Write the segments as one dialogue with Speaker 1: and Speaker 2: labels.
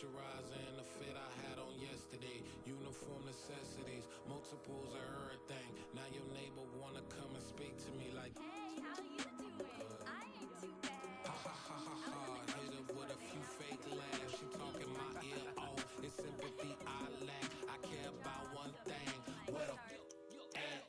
Speaker 1: moisturizer and the fit I had on yesterday. Uniform necessities, multiples of everything. Now your neighbor wanna come and speak to me like,
Speaker 2: hey, how you doing? I ain't too bad.
Speaker 1: Ha ha ha ha ha. Hit her with a few fake laughs. She talking my ear off. It's sympathy I lack. I care about one thing. What a at.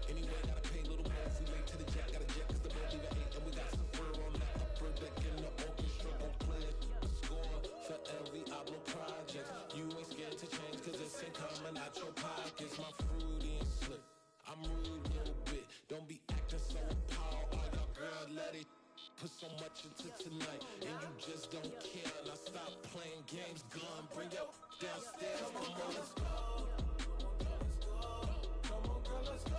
Speaker 1: Anyway, gotta pay a little more if we late to the jack. Got a jet cause the boat leave at 8. And we got some fur on the upper deck. And the orchestra gon' play a score for every Ablo project. You ain't scared to change cause it's ain't coming out your pockets. My fruity and slick, I'm rude a little bit. Don't be acting so appalled. All y'all girl, let it put so much into tonight. And you just don't care. Now stop playing games, gun. Bring your downstairs. Come on, let's go. Come on, girl, let's go.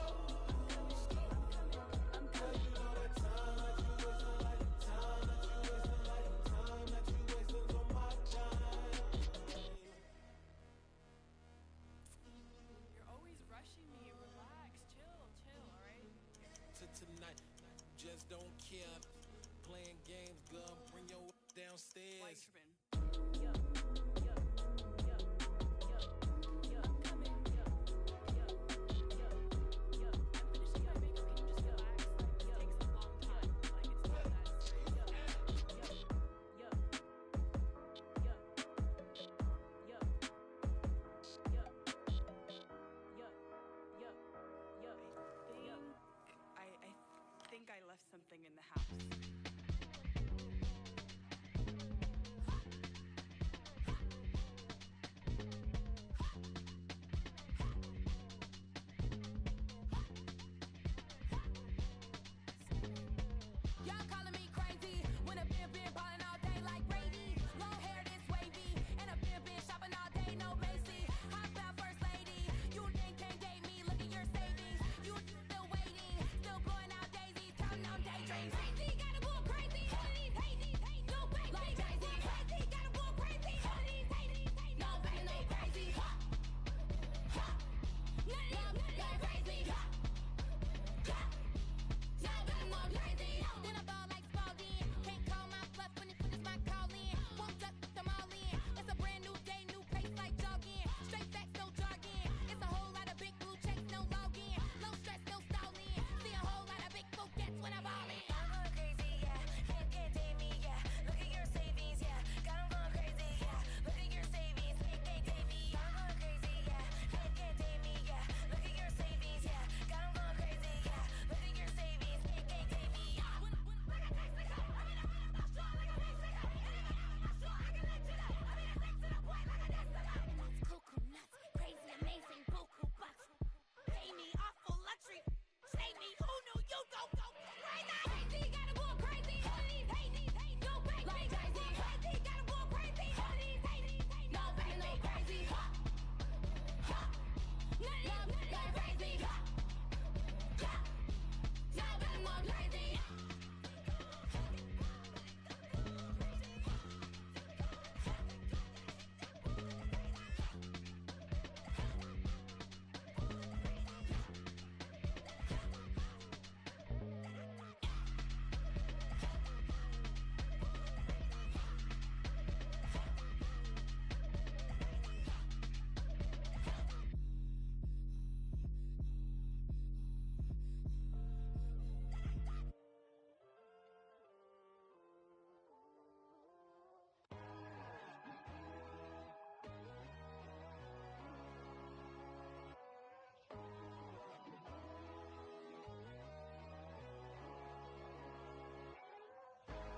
Speaker 3: Rushing me, relax, chill, alright?
Speaker 1: To tonight, just don't care. Playing games, girl, bring your downstairs.
Speaker 3: Why you tripping? I think I left something in the house.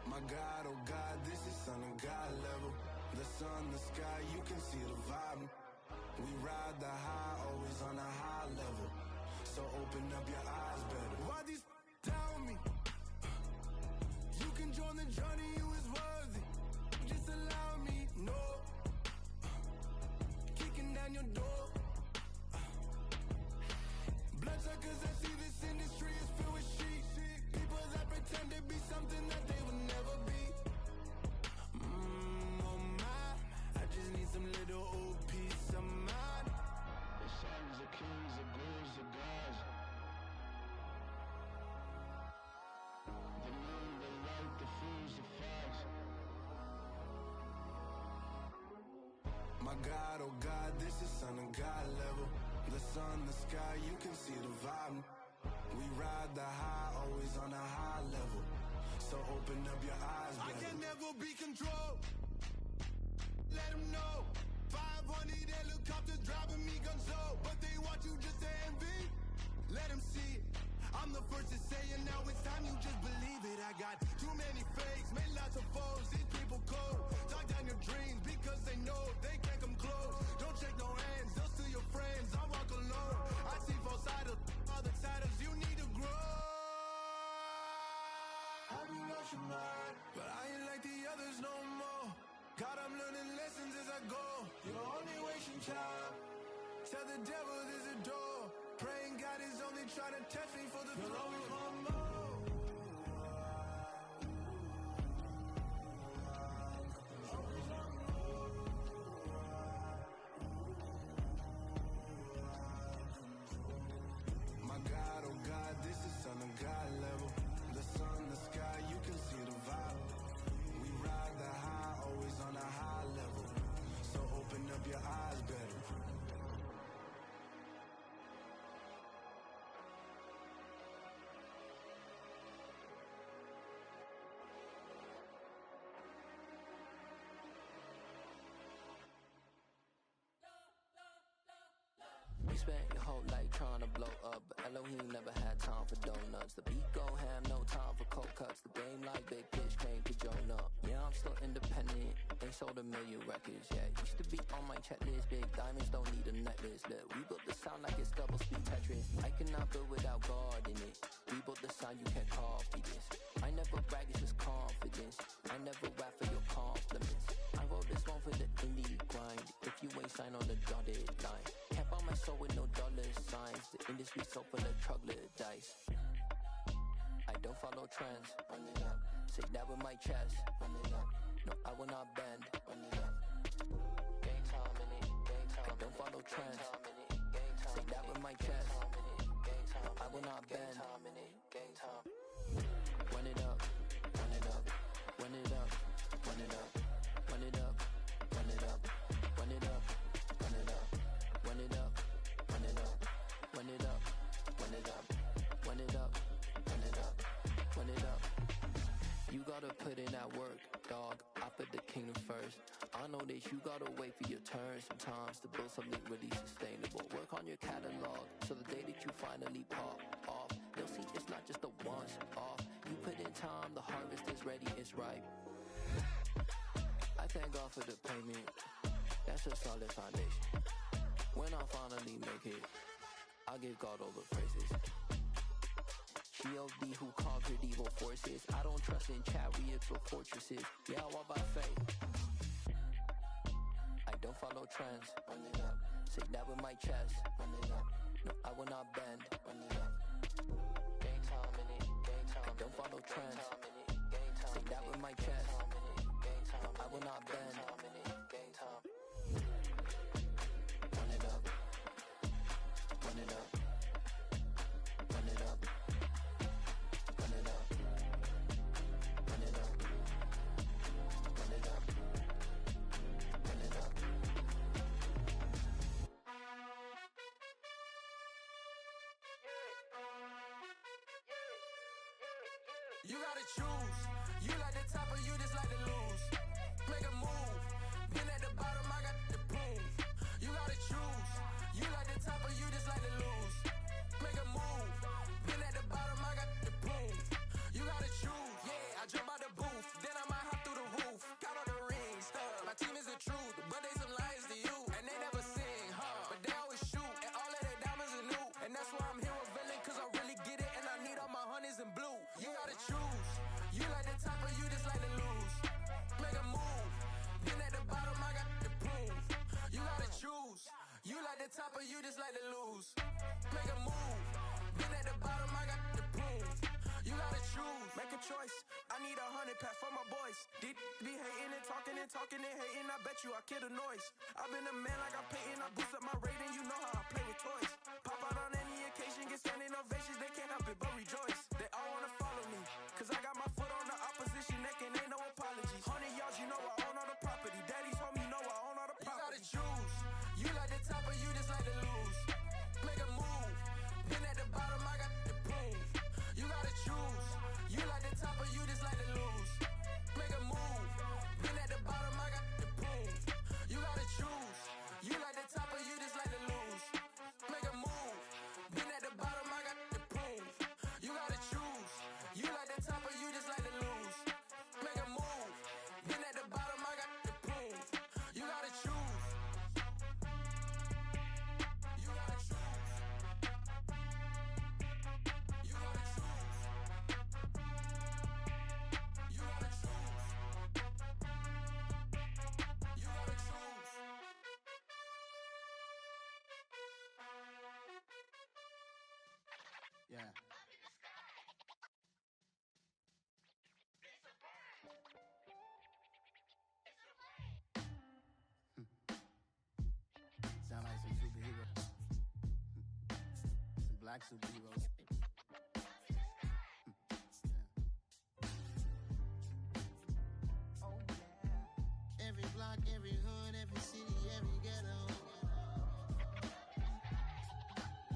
Speaker 4: My God, oh God, this is Son of God level. The sun, the sky, you can see the vibe. We ride the high, always on a high level. So open up your eyes better. Why these tell me? You can join the journey, you is worthy. Just allow me, no. Kicking down your door. Bloodsuckers that see this industry is filled with sheep. People that pretend to be something that they would never be. Oh my, I just need some little old peace of mind. The sons, the kings, the gurus, the gods. The moon, the light, the food. this is on a God level. The sun, the sky, you can see the vibe. We ride the high, always on a high level. So open up your eyes, baby. I can never be controlled. Let them know. 500 helicopters driving me gonzo, but they want you just to envy. Let them see it. I'm the first to say it, now it's time you just believe it. I got too many fakes, made lots of foes. These people cold. Talk down your dreams because they know they can't come close. Don't shake no hands, they'll steal your friends. I walk alone. I see both sides of other titles. You need to grow. Have you lost your mind? But I ain't like the others no more. God, I'm learning lessons as I go. You're only wasting time. Tell the devil there's a door. Praying God is only trying to test me for the flow. My God, oh God, this is on a God level. The sun, the sky, you can see the vibe. We ride the high, always on a high level. So open up your eyes better.
Speaker 5: You spent your whole life trying to blow up, but Elohim never had time for donuts. The beat go ham, no time for cold cuts. The game like Big Pitch came to Jonah. Yeah, I'm still independent, ain't sold a million records yet. Used to be on my checklist, big diamonds don't need a necklace. Look, we built the sound like it's double speed Tetris. I cannot build without God in it. We built the sound, you can't copy this. I never brag, it's just confidence. I never rap for your compliments. I wrote this one for the indie grind. If you ain't signed on the dotted line, can't buy my soul with no dollar signs. The industry so full of troglodytes. I don't follow trends. Run it up. Say that with my chest. Run it up. No, I will not bend. Run it up. Game time in it. Game time. I don't follow trends. Say that with my chest. No, I will not bend. Game time. Run it up. Run it up. Run it up. Run it up. Run it up. Run it up. Run it up. Run it up. Run it up. Run it up. Run it up. Run it up. Run it up. Run it up. Run it up. You gotta put in that work, dog. I put the kingdom first. I know that you gotta wait for your turn sometimes to build something really sustainable. Work on your catalog so the day that you finally pop off, you'll see it's not just a once off. You put in time, the harvest is ready, it's ripe. I thank God for the payment. That's a solid foundation. When I finally make it, I'll give God all the praises. G.O.D. who conquered evil forces. I don't trust in chariots or fortresses. Yeah, I walk by faith. I don't follow trends. Run it up. Say that with my chest. Run it up. No, I will not bend. Run it up. Game time in it. Game time. I don't follow trends. Say that with my chest. No, I will not bend. Game time. Run it up. Run it up. Run it up. Run it up. Run it up. Run it up. Run it up.
Speaker 4: You gotta choose. You like the top or you just like to lose. Make a move. Been at the bottom, I got the boom. You gotta choose. You like the top or you just like to lose. Make a move. Been at the bottom, I got the boom. You gotta choose. Yeah, I jump out the booth, then I might hop through the roof. Got on the ring, stuff. My team is the truth, but they some liars to you. And they never sing, but they always shoot. And all of their diamonds are new. And that's why I'm here with villain, cause I really get it. And I need all my honeys in blue. You gotta choose. You like the top or you just like to lose. Make a move. Been at the bottom, I got the boom. You gotta choose. You like the top or you just like to lose. Make a move. Been at the bottom, I got the boom. You gotta choose. Make a choice. I need 100 pack for my boys. These be hating and talking and talking and hating. I bet you I kill the noise. I've been a man like I'm Peyton. I boost up my rating. You know how I play with toys. Pop out on any occasion, get standing ovations. They can't help it but rejoice. They all wanna follow me, cause I got my foot on the opposition neck and ain't no apologies. 100 yards, you know I own all the property. Daddy's home, you know I own all the property. You gotta choose. You like the top
Speaker 6: Yeah. Sound like some superheroes. Some black superheroes. Oh yeah. Every block, every hood, every city, every ghetto.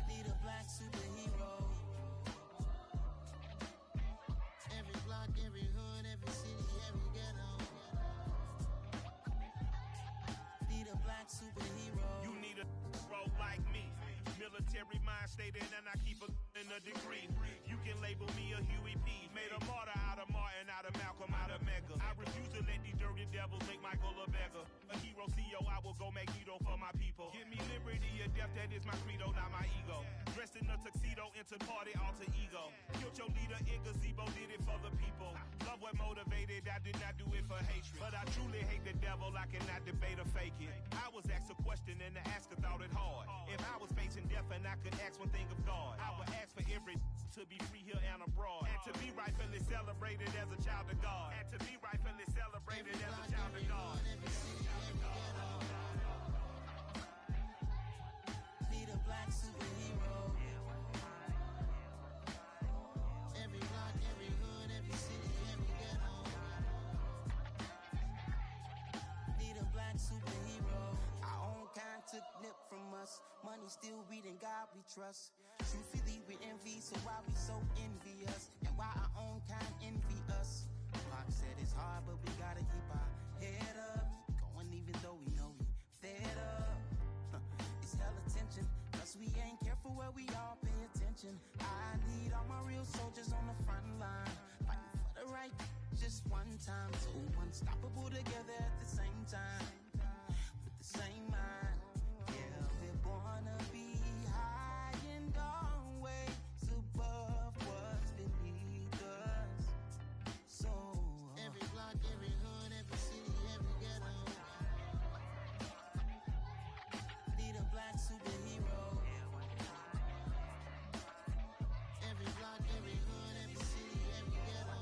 Speaker 6: Need a black superhero. Every block, every hood, every city, every ghetto. Need a black superhero.
Speaker 7: You need a role like me. Military mind stated, and I keep in a degree. You can label me a Huey P. Made a martyr out of Martin, out of Malcolm, out of Mega. I refuse to let these dirty devils make Michael a beggar. A hero CEO, I will go Magneto for my people. Give me liberty or death, that is my credo, not my ego. Dressed in a tuxedo, into party, alter ego. Killed your leader in gazebo, did it for the people. Love what motivated, I did not do it for hatred. But I truly hate the devil, I cannot debate or fake it. I was asked a question and the asker thought it hard. If I was facing death and I could ask one thing of God, I would ask for every to be free here and abroad. And to be rightfully celebrated as a child of God. And to be rightfully celebrated as a child of God.
Speaker 6: Need a black superhero. Every block, every hood, every city, every ghetto. Need a black superhero. Our own kind took nip from us. Money still reading God we trust. Truthfully we envy, so why we so envious? And why our own kind envy us? Pac said it's hard, but we gotta keep our head up. Going even though we know we fed up. It's hella tension, cause we ain't careful where we all pay attention. I need all my real soldiers on the front line, fighting for the right just one time. So unstoppable together at the same time, with the same mind. Yeah, we're born to be high and always above what's beneath us. So every block, every hood, every city, every ghetto. Need a black superhero. Every block, every hood, every city, every ghetto.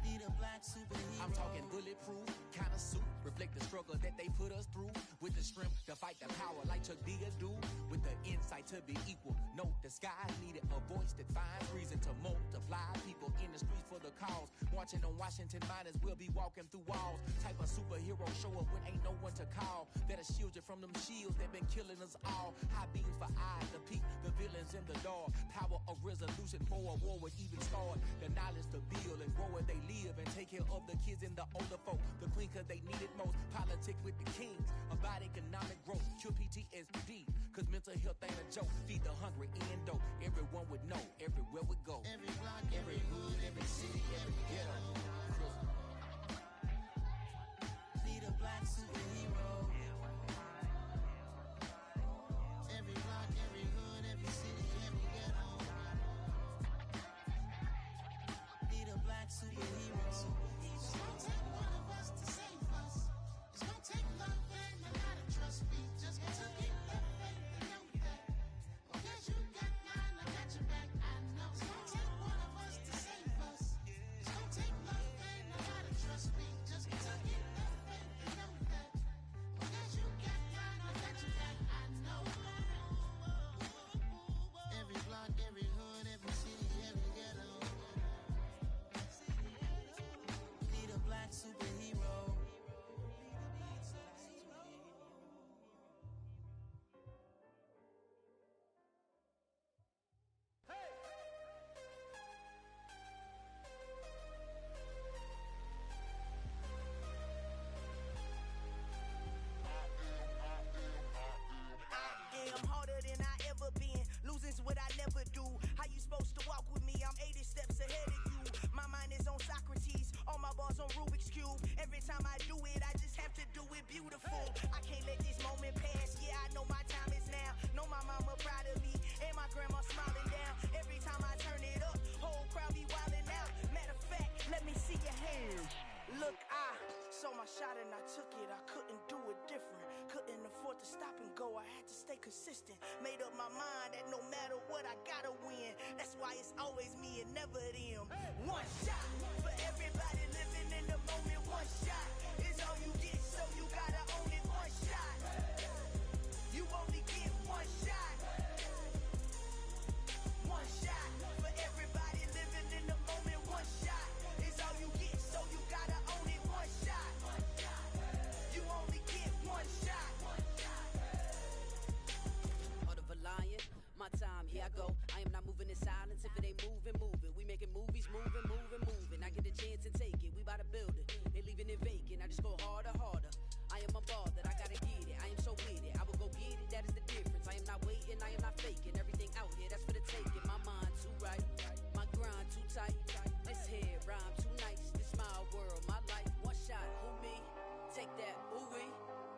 Speaker 6: Need a black superhero.
Speaker 8: I'm talking bulletproof, kind of suit, reflect the struggle that they put us through. With the strength to fight the power like Chuck D do. With the insight to be equal. Note the skies needed a voice that finds reason to multiply. People in the streets for the cause. Marching on Washington miners will be walking through walls. Type of superhero show up when ain't no one to call. That'll shield you from them shields that been killing us all. High beams for eyes to peek the villains in the dark. Power of resolution for a war would even start. The knowledge to build and grow where they live and take care of the kids and the older folk. The queen cause they need it most. Politics with the kings. About economic growth. Cure PTSD. Cause mental health ain't a joke. Feed the hungry and dope. Everyone would know. Everywhere we go.
Speaker 6: Every block, every hood, every city, every ghetto. Need a black superhero. Every block, every hood, every city, every ghetto. Need a black superhero. It's gonna take one of us to save us. It's gonna take love and a lot of trust. We just gotta keep that faith and know that. Because you got mine, I got your back. I know. It's gonna take one of us to save us. It's gonna take love and a lot of trust. We just gotta keep that faith and know that. Because you got mine, I got your back. I know. Every block, every hood, every city, every ghetto. Need a black superhero.
Speaker 9: Yeah, I'm harder than I ever been. Losing's what I never do. How you supposed to walk with me? I'm 80 steps ahead of you. My mind is on Socrates. All my bars on Rubik's Cube. Every time I do it, I just have to do it beautiful. I can't let this moment pass. Yeah, I know my time is now. Know my mama proud of me. And my grandma smiling down. Every time I turn it up, whole crowd be wildin' out. Matter of fact, let me see your hands. Look, I saw my shot and I took it. I couldn't do it different. Couldn't afford afford to stop and go. I had to stay consistent. Made up my mind that no matter what, I gotta win. That's why it's always me and never them. One shot for everybody living in the moment. One shot is all you get, so you gotta own it. One shot. You only get one shot. One shot for everybody living in the moment. One shot is all you get, so you gotta own it. One shot. You only get one shot.
Speaker 10: Heart of a lion, my time, here I go. I am not moving in silence. If it ain't moving, moving. We making movies, moving, moving, moving. I get a chance and take it. We bout to build it. They leaving it vacant. I just go harder, harder. I am a ball that I gotta get it. I am so with it. I will go get it. That is the difference. I am not waiting. I am not faking. Everything out here, that's for the taking. My mind too right. My grind too tight. This head rhyme too nice. This my world, my life. One shot, who me? Take that, ooh wee.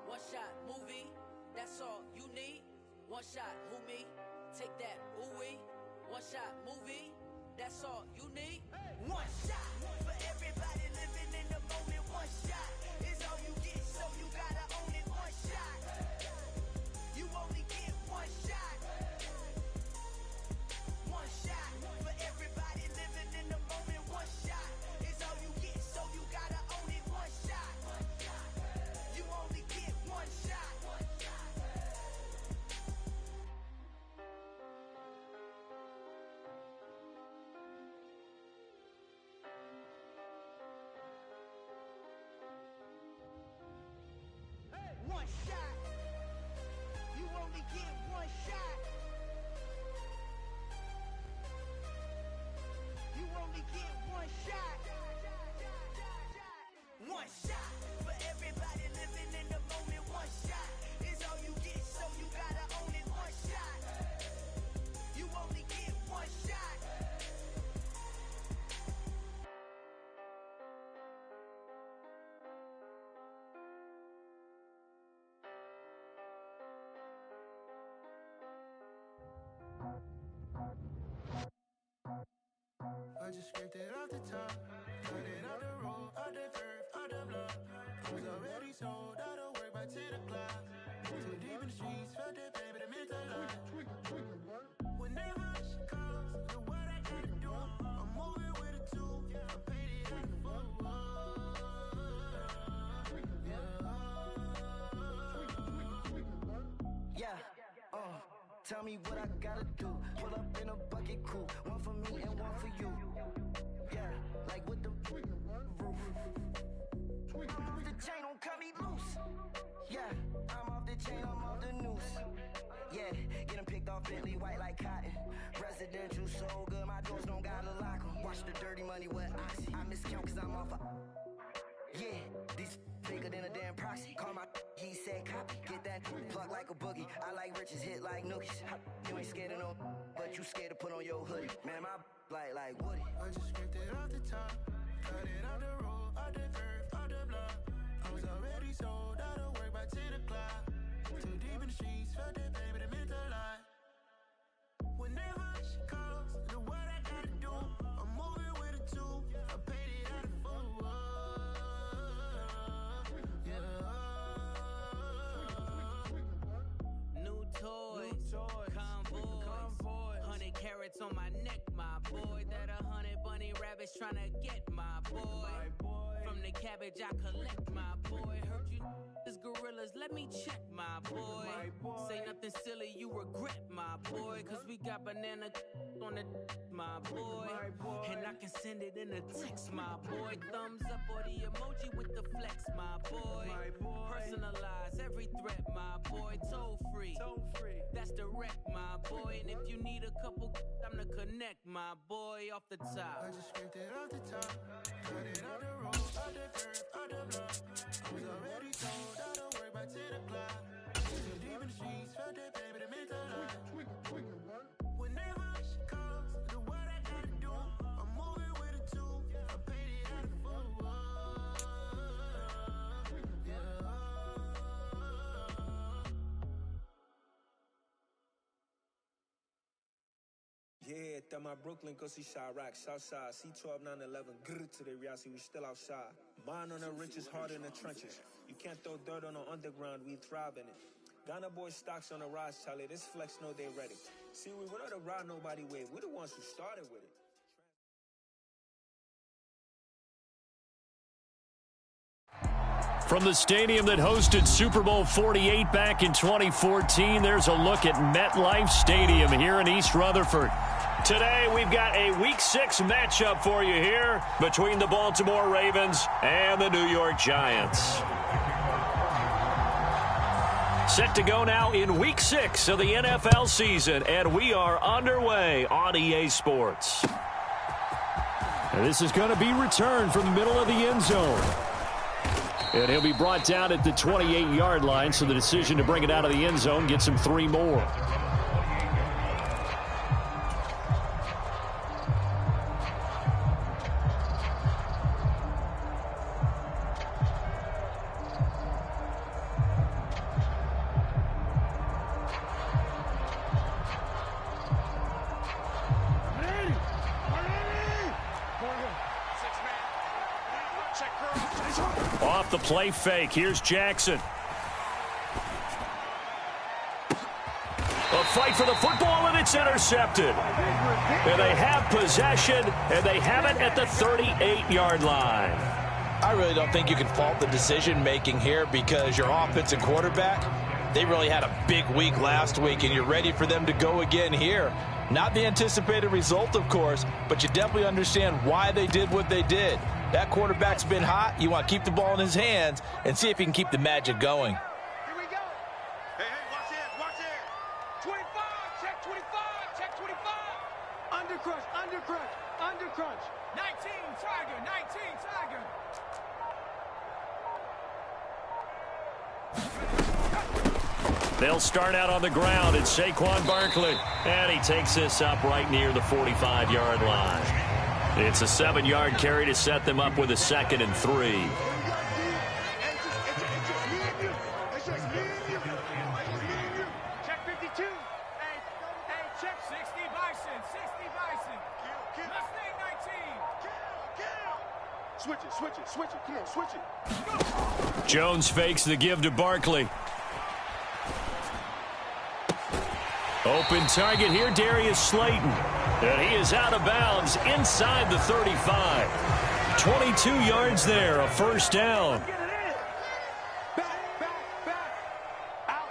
Speaker 10: One shot, movie. That's all you need. One shot, who me? Take that, ooh wee. One shot, movie. That's all you need.
Speaker 9: One shot for everybody living in the moment. One shot is all you get, so you gotta own it. One shot. You only get one shot. One shot for everybody living in the moment. One shot is all you get, so you gotta own it. One shot. You only get one shot. One shot. You only get one shot. You only get one shot. One shot for everybody living in the moment. One shot is all you get, so you gotta own it. One shot. You only get one shot.
Speaker 4: I just scraped it off the top, cut it out the road, out the curve, out the block. I was already sold, out of work by 10 o'clock. Too deep in the streets, felt that pain, but it meant a lot. Whenever she calls, the what I gotta do, I'm moving with a two. I paid it out the full.
Speaker 6: Yeah, tell me what I gotta do. Pull up in a bucket crew, one for me and one for you. Yeah, like with the roof. I'm off the chain, don't cut me loose. Yeah, I'm off the chain, I'm off the noose. Yeah, get them picked off Bentley, white like cotton. Residential so good, my doors don't gotta lock 'em. Watch the dirty money with oxy. I miscount cause I'm off a. Yeah, these bigger than a damn proxy. Call my he said copy. Get that plug like a boogie. I like riches, hit like nookies. You ain't scared of no, but you scared to put on your hoodie. Man, my like Woody.
Speaker 4: I just scraped it off the top, cut it out the road, out the curve, out the block. I was already sold, out of work by 10 o'clock. Too deep in the streets, felt that pain, but it meant a lot. Whenever she calls, the what I gotta do, I'm moving with a two. I paid it out the full.
Speaker 10: New toys, convoys, 100 carats on my neck, my boy. That 100 bunny rabbits tryna get my boy. From the cabbage I collect, my boy. Heard you is gorillas, let me check, my boy. Say nothing silly, you regret, my boy. Cause we got banana on the my boy. And I can send it in a text, my boy. Thumbs up or the emoji with the flex, my boy. Personalize every threat, my boy. Toll free, that's direct, my boy. And if you need a couple, I'm the connect, my boy. Off the top,
Speaker 4: I just scraped it off the top, cut it out the road, out the curve, out the block. I was already sold, out of work by 10 o'clock. Too deep in the streets, felt that pain, but it meant a lot. Whenever she calls, the what I gotta do, I'm moving with a two. I paid it out the full.
Speaker 11: Yeah, that my Brooklyn, go see Chirac, Southside, C12, 911, grr to the reality, we still outside. Mine on the riches, hard in the trenches. You can't throw dirt on the underground, we thrive in it. Ghana boys stocks on the rise, Charlie. This flex know they ready. See, we're not the ride nobody wave. We're the ones who started with it.
Speaker 12: From the stadium that hosted Super Bowl 48 back in 2014, there's a look at MetLife Stadium here in East Rutherford. Today, we've got a Week 6 matchup for you here between the Baltimore Ravens and the New York Giants. Set to go now in Week 6 of the NFL season, and we are underway on EA Sports. And this is going to be returned from the middle of the end zone. And he'll be brought down at the 28-yard line, so the decision to bring it out of the end zone gets him 3 more. Off the play fake. Here's Jackson. A fight for the football, and it's intercepted. And they have possession, and they have it at the 38-yard line.
Speaker 13: I really don't think you can fault the decision-making here because your offensive quarterback, they really had a big week last week, and you're ready for them to go again here. Not the anticipated result, of course, but you definitely understand why they did what they did. That quarterback's been hot. You want to keep the ball in his hands and see if he can keep the magic going.
Speaker 7: Here we go. Hey, watch it, watch it. 25, check 25, check 25. Under crunch, under crunch, under crunch. 19, Tiger, 19, Tiger.
Speaker 12: They'll start out on the ground. It's Saquon Barkley. And he takes this up right near the 45-yard line. It's a 7-yard carry to set them up with a 2nd and 3.
Speaker 7: Check 52. Hey, check 60 Bison, 60 Bison. Mustang 19. Switch it, switch it, switch it. Come on, switch it.
Speaker 12: Jones fakes the give to Barkley. Open target here, Darius Slayton. And he is out of bounds inside the 35. 22 yards there, a first down.
Speaker 7: Back. Out.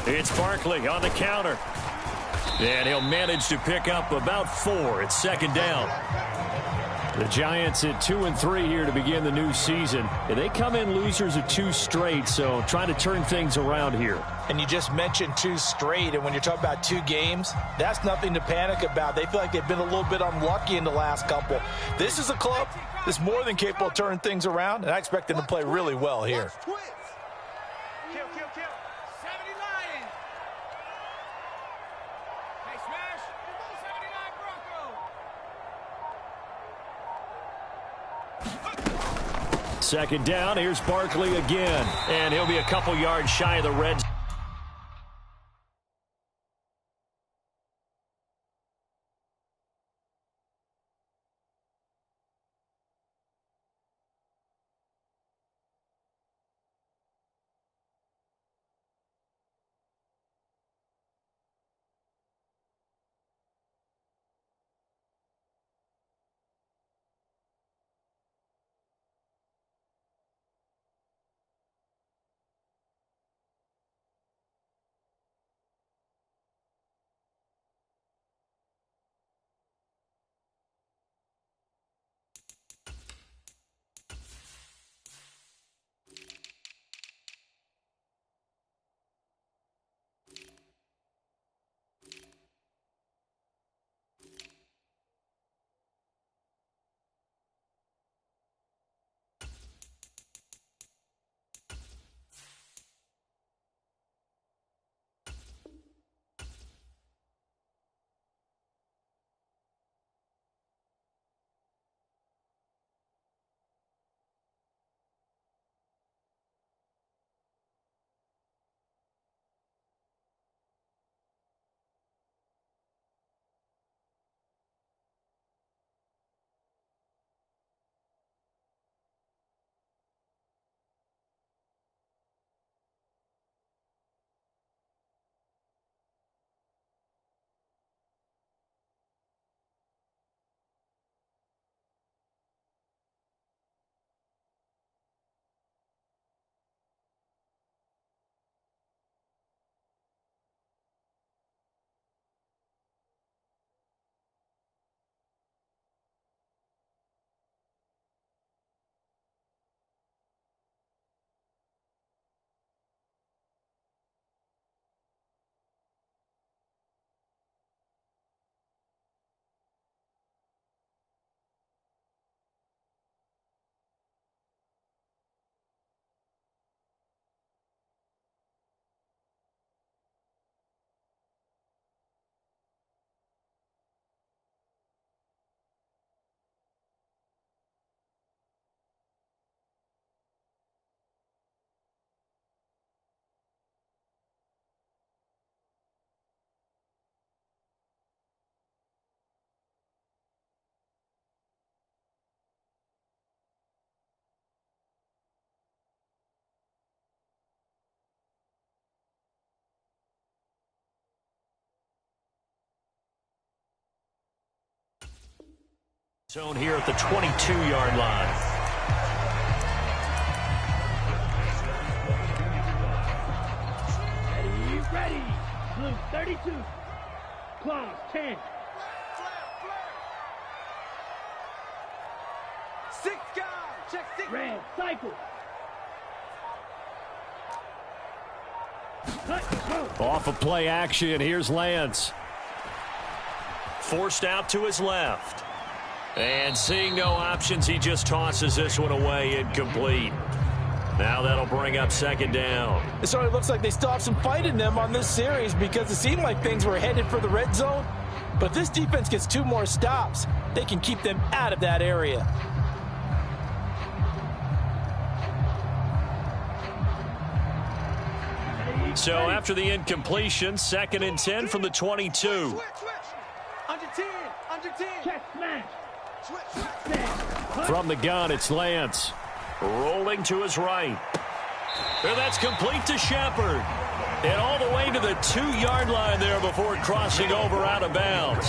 Speaker 12: It's Barkley on the counter. And he'll manage to pick up about 4 at 2nd down. The Giants at 2-3 here to begin the new season. And they come in losers of 2 straight, so trying to turn things around here.
Speaker 13: And you just mentioned 2 straight, and when you're talking about 2 games, that's nothing to panic about. They feel like they've been a little bit unlucky in the last couple. This is a club that's more than capable of turning things around, and I expect them to play really well here.
Speaker 7: Kill. 70 Lions. Hey, Smash. 79 Bronco.
Speaker 12: 2nd down, here's Barkley again. And he'll be a couple yards shy of the red zone. Zone here at the 22-yard line.
Speaker 14: Ready. Blue 32. Claws 10.
Speaker 15: 6 guys. Check 6.
Speaker 14: Red cycle.
Speaker 12: Off of play action, here's Lance. Forced out to his left. And seeing no options, he just tosses this one away, incomplete. Now that'll bring up second down.
Speaker 13: It certainly looks like they still have some fight in them on this series because it seemed like things were headed for the red zone. But if this defense gets 2 more stops, they can keep them out of that area.
Speaker 12: So after the incompletion, 2nd and 10 from the 22.
Speaker 15: Switch. Under 10. Under 10.
Speaker 14: Check smash.
Speaker 12: From the gun, it's Lance. Rolling to his right. And that's complete to Shepard. And all the way to the 2-yard line there before crossing over out of bounds.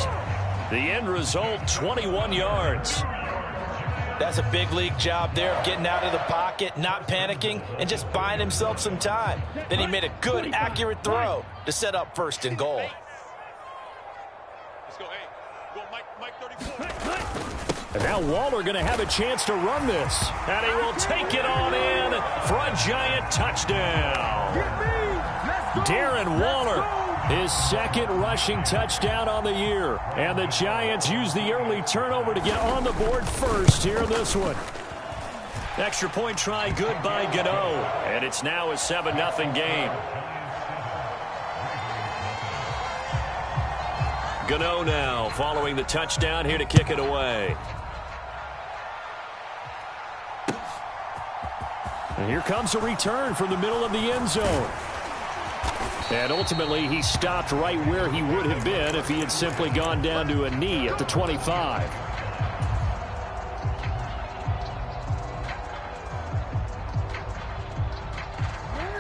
Speaker 12: The end result, 21 yards.
Speaker 13: That's a big league job there of getting out of the pocket, not panicking, and just buying himself some time. Then he made a good, accurate throw to set up 1st and goal.
Speaker 16: Let's go, hey. Go, Mike 34.
Speaker 12: And now Waller going to have a chance to run this. And he will take it on in for a giant touchdown. Darren Waller, his 2nd rushing touchdown on the year. And the Giants use the early turnover to get on the board first here in this one. Extra point try good by Gano. And it's now a 7-0 game. Gano now following the touchdown here to kick it away. And here comes a return from the middle of the end zone. And ultimately, he stopped right where he would have been if he had simply gone down to a knee at the 25.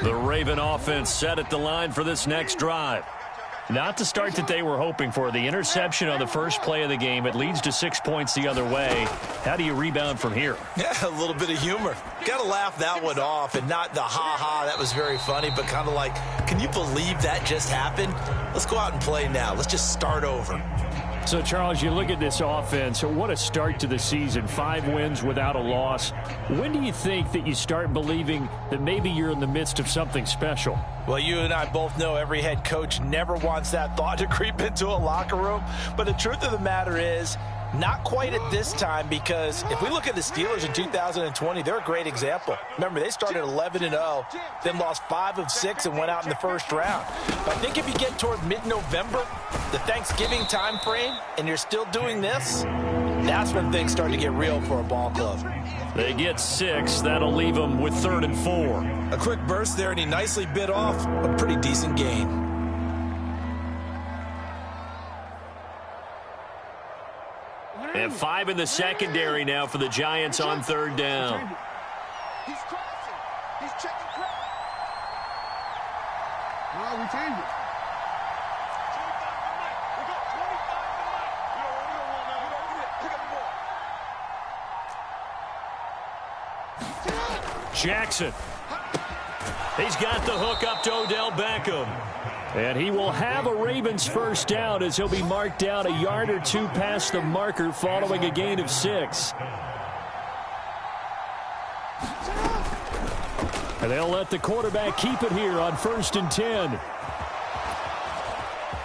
Speaker 12: The Raven offense set at the line for this next drive. Not the start that they were hoping for. The interception on the first play of the game. It leads to 6 points the other way. How do you rebound from here?
Speaker 13: Yeah, a little bit of humor. Got to laugh that one off, and not the ha-ha, that was very funny, but kind of like, can you believe that just happened? Let's go out and play now. Let's just start over.
Speaker 12: So, Charles, you look at this offense. What a start to the season. 5 wins without a loss. When do you think that you start believing that maybe you're in the midst of something special?
Speaker 13: Well, you and I both know every head coach never wants that thought to creep into a locker room. But the truth of the matter is, not quite at this time, because if we look at the Steelers in 2020, they're a great example. Remember, they started 11-0, then lost 5 of 6 and went out in the first round. But I think if you get toward mid-November, the Thanksgiving time frame, and you're still doing this, that's when things start to get real for a ball club.
Speaker 12: They get 6. That'll leave them with 3rd and 4.
Speaker 13: A quick burst there, and he nicely bit off a pretty decent gain.
Speaker 12: And 5 in the secondary now for the Giants on 3rd down.
Speaker 15: He's crossing. He's checking cross. No, we change it. 25
Speaker 12: Jackson. He's got the hook up to Odell Beckham. And he will have a Ravens first down as he'll be marked down a yard or 2 past the marker following a gain of 6. And they'll let the quarterback keep it here on 1st and 10.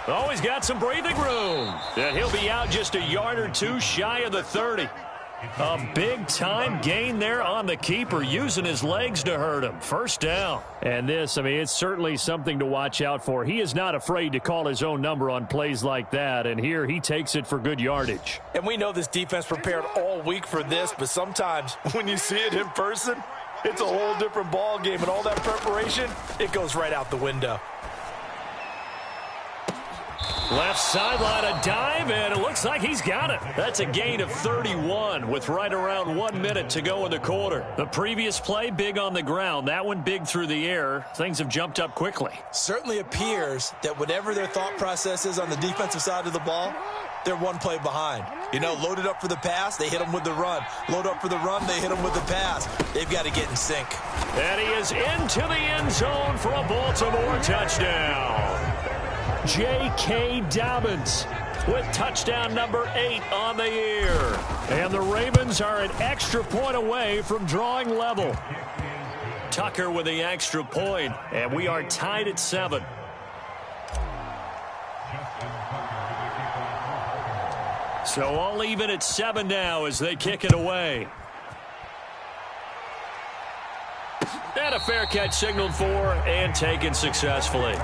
Speaker 12: Oh, he's got some breathing room. And he'll be out just a yard or 2 shy of the 30. A big-time gain there on the keeper, using his legs to hurt him. First down. And this, I mean, it's certainly something to watch out for. He is not afraid to call his own number on plays like that, and here he takes it for good yardage.
Speaker 13: And we know this defense prepared all week for this, but sometimes when you see it in person, it's a whole different ball game, and all that preparation, it goes right out the window.
Speaker 12: Left sideline, a dive, and it looks like he's got it. That's a gain of 31 with right around 1 minute to go in the quarter. The previous play, big on the ground. That one big through the air. Things have jumped up quickly.
Speaker 13: Certainly appears that whatever their thought process is on the defensive side of the ball, they're one play behind. You know, loaded up for the pass, they hit them with the run. Load up for the run, they hit them with the pass. They've got to get in sync.
Speaker 12: And he is into the end zone for a Baltimore touchdown. J.K. Dobbins with touchdown number 8 on the year. And the Ravens are an extra point away from drawing level. Tucker with the extra point, and we are tied at 7. So all even at 7 now as they kick it away. And a fair catch signaled for and taken successfully.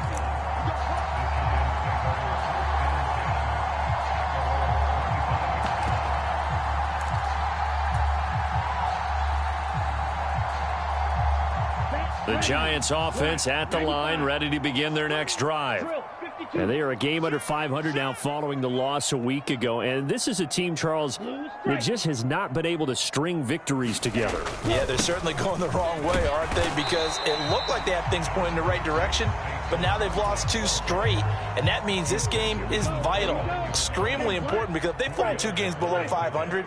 Speaker 12: The Giants offense at the line, ready to begin their next drive. And they are a game under 500 now following the loss a week ago. And this is a team, Charles, that just has not been able to string victories together.
Speaker 13: Yeah, they're certainly going the wrong way, aren't they? Because it looked like they had things pointing in the right direction, but now they've lost 2 straight. And that means this game is vital, extremely important, because if they fall 2 games below 500,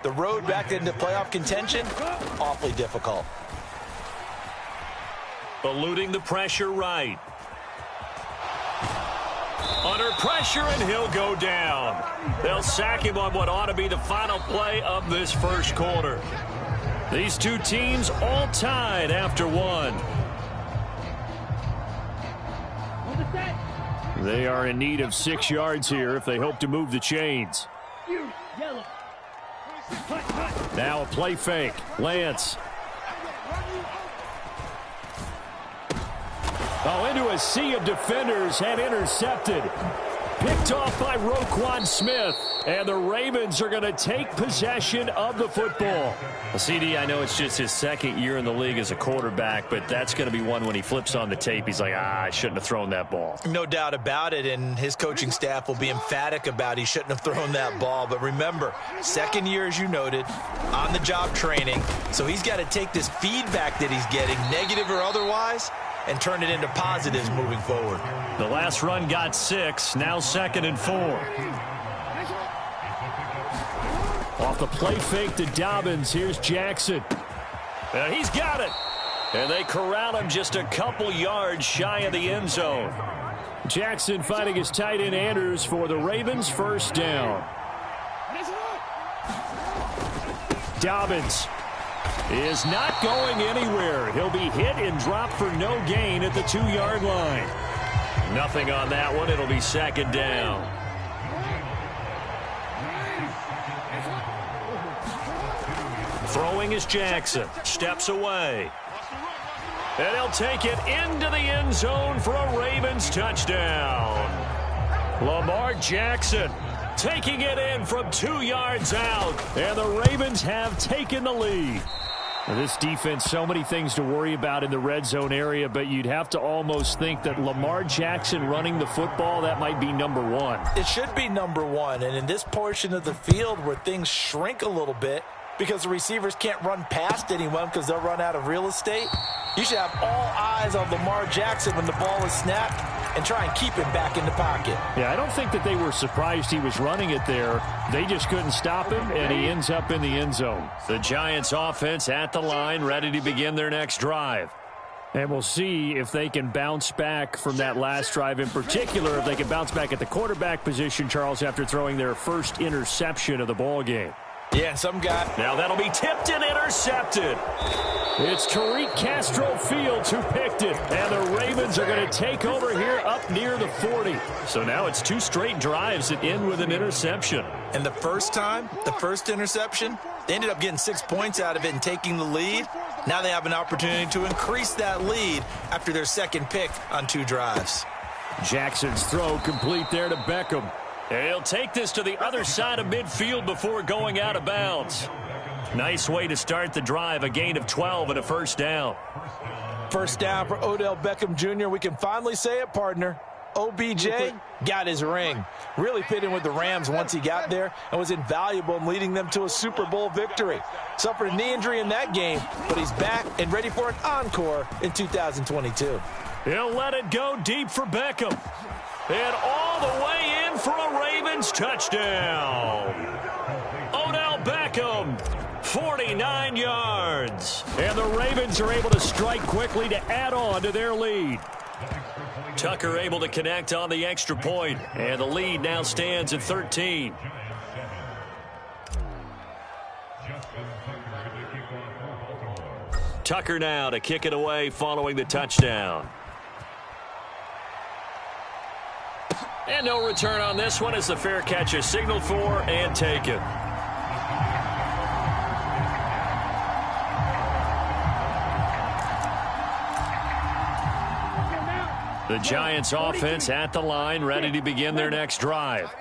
Speaker 13: the road back into playoff contention, awfully difficult.
Speaker 12: Eluding the pressure right. Under pressure, and he'll go down. They'll sack him on what ought to be the final play of this first quarter. These two teams all tied after 1. They are in need of 6 yards here if they hope to move the chains. Now a play fake. Lance. Oh, into a sea of defenders and intercepted. Picked off by Roquan Smith. And the Ravens are going to take possession of the football. Well, CD, I know it's just his 2nd year in the league as a quarterback, but that's going to be one when he flips on the tape. He's like, I shouldn't have thrown that ball.
Speaker 13: No doubt about it, and his coaching staff will be emphatic about he shouldn't have thrown that ball. But remember, 2nd year, as you noted, on-the-job training. So he's got to take this feedback that he's getting, negative or otherwise, and turn it into positives moving forward.
Speaker 12: The last run got 6, now 2nd and 4. Off the play fake to Dobbins, here's Jackson. He's got it. And they corral him just a couple yards shy of the end zone. Jackson fighting his tight end Andrews for the Ravens, first down. Dobbins is not going anywhere. He'll be hit and dropped for no gain at the 2-yard line. Nothing on that one. It'll be 2nd down. Throwing is Jackson. Steps away. And he'll take it into the end zone for a Ravens touchdown. Lamar Jackson taking it in from 2 yards out. And the Ravens have taken the lead. Now, this defense, so many things to worry about in the red zone area, but you'd have to almost think that Lamar Jackson running the football, that might be number 1.
Speaker 13: It should be number 1, and in this portion of the field where things shrink a little bit because the receivers can't run past anyone because they'll run out of real estate, you should have all eyes on Lamar Jackson when the ball is snapped and try and keep him back in the pocket.
Speaker 12: Yeah, I don't think that they were surprised he was running it there. They just couldn't stop him, and he ends up in the end zone. The Giants offense at the line, ready to begin their next drive. And we'll see if they can bounce back from that last drive, in particular, if they can bounce back at the quarterback position, Charles, after throwing their first interception of the ball game.
Speaker 13: Yeah, and some guy.
Speaker 12: Now that'll be tipped and intercepted. It's Tariq Castro Fields who picked it. And the Ravens are going to take over here up near the 40. So now it's 2 straight drives that end with an interception.
Speaker 13: And the first time, the first interception, they ended up getting 6 points out of it and taking the lead. Now they have an opportunity to increase that lead after their 2nd pick on 2 drives.
Speaker 12: Jackson's throw complete there to Beckham. He'll take this to the other side of midfield before going out of bounds. Nice way to start the drive, a gain of 12 and a first down.
Speaker 13: First down for Odell Beckham Jr. We can finally say it, partner. OBJ got his ring. Really fit in with the Rams once he got there and was invaluable in leading them to a Super Bowl victory. Suffered a knee injury in that game, but he's back and ready for an encore in 2022.
Speaker 12: He'll let it go deep for Beckham. And all the way in for a Ravens touchdown. Odell Beckham, 49 yards. And the Ravens are able to strike quickly to add on to their lead. Tucker able to connect on the extra point, and the lead now stands at 13. Tucker now to kick it away following the touchdown. And no return on this one as the fair catch is signaled for and taken. The Giants offense at the line, ready to begin their next drive.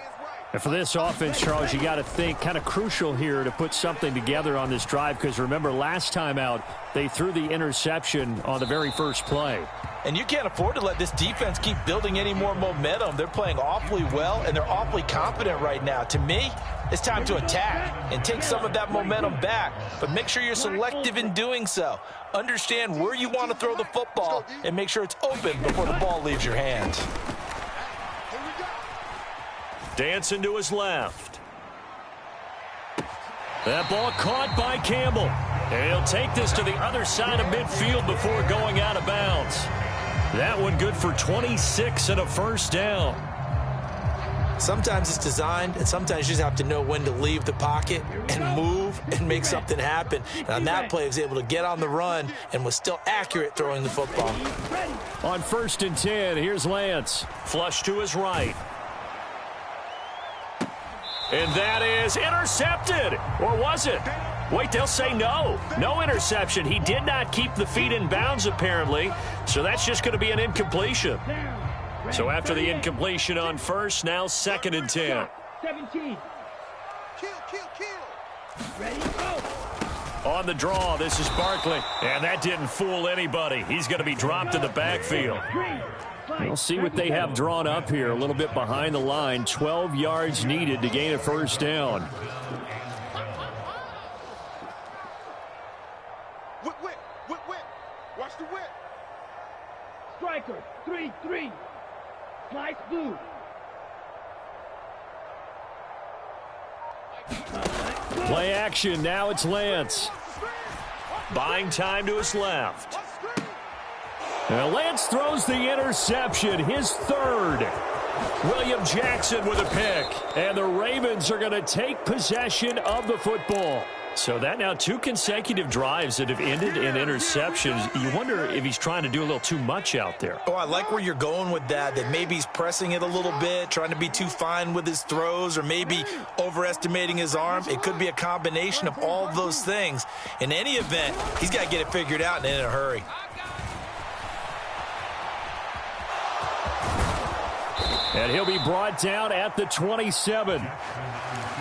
Speaker 17: And for this offense, Charles, you got to think kind of crucial here to put something together on this drive, because remember last time out they threw the interception on the very first play.
Speaker 13: And you can't afford to let this defense keep building any more momentum. They're playing awfully well, and they're awfully confident right now. To me, it's time to attack and take some of that momentum back. But make sure you're selective in doing so. Understand where you want to throw the football and make sure it's open before the ball leaves your hands.
Speaker 12: Dancing to his left. That ball caught by Campbell. And he'll take this to the other side of midfield before going out of bounds. That one good for 26 and a first down.
Speaker 13: Sometimes it's designed, and sometimes you just have to know when to leave the pocket and move and make something happen. And on that play, he was able to get on the run and was still accurate throwing the football.
Speaker 12: On 1st and 10, here's Lance. Flush to his right. And that is intercepted. Or was it? Wait, they'll say no. No interception. He did not keep the feet in bounds, apparently. So that's just going to be an incompletion. So after the incompletion on first, now 2nd and 10.
Speaker 14: 17. Kill. Ready, go.
Speaker 12: On the draw, this is Barkley. And that didn't fool anybody. He's going to be dropped in the backfield.
Speaker 17: We'll see what they have drawn up here. A little bit behind the line. 12 yards needed to gain a first down.
Speaker 15: Whip. Watch the whip.
Speaker 14: Striker, 3-3. Slice blue.
Speaker 12: Play action. Now it's Lance. Buying time to his left. Now Lance throws the interception, his third. William Jackson with a pick. And the Ravens are going to take possession of the football. So that now 2 consecutive drives that have ended in interceptions. You wonder if he's trying to do a little too much out there.
Speaker 13: Oh, I like where you're going with that maybe he's pressing it a little bit, trying to be too fine with his throws, or maybe overestimating his arm. It could be a combination of all of those things. In any event, he's got to get it figured out and in a hurry.
Speaker 12: And he'll be brought down at the 27.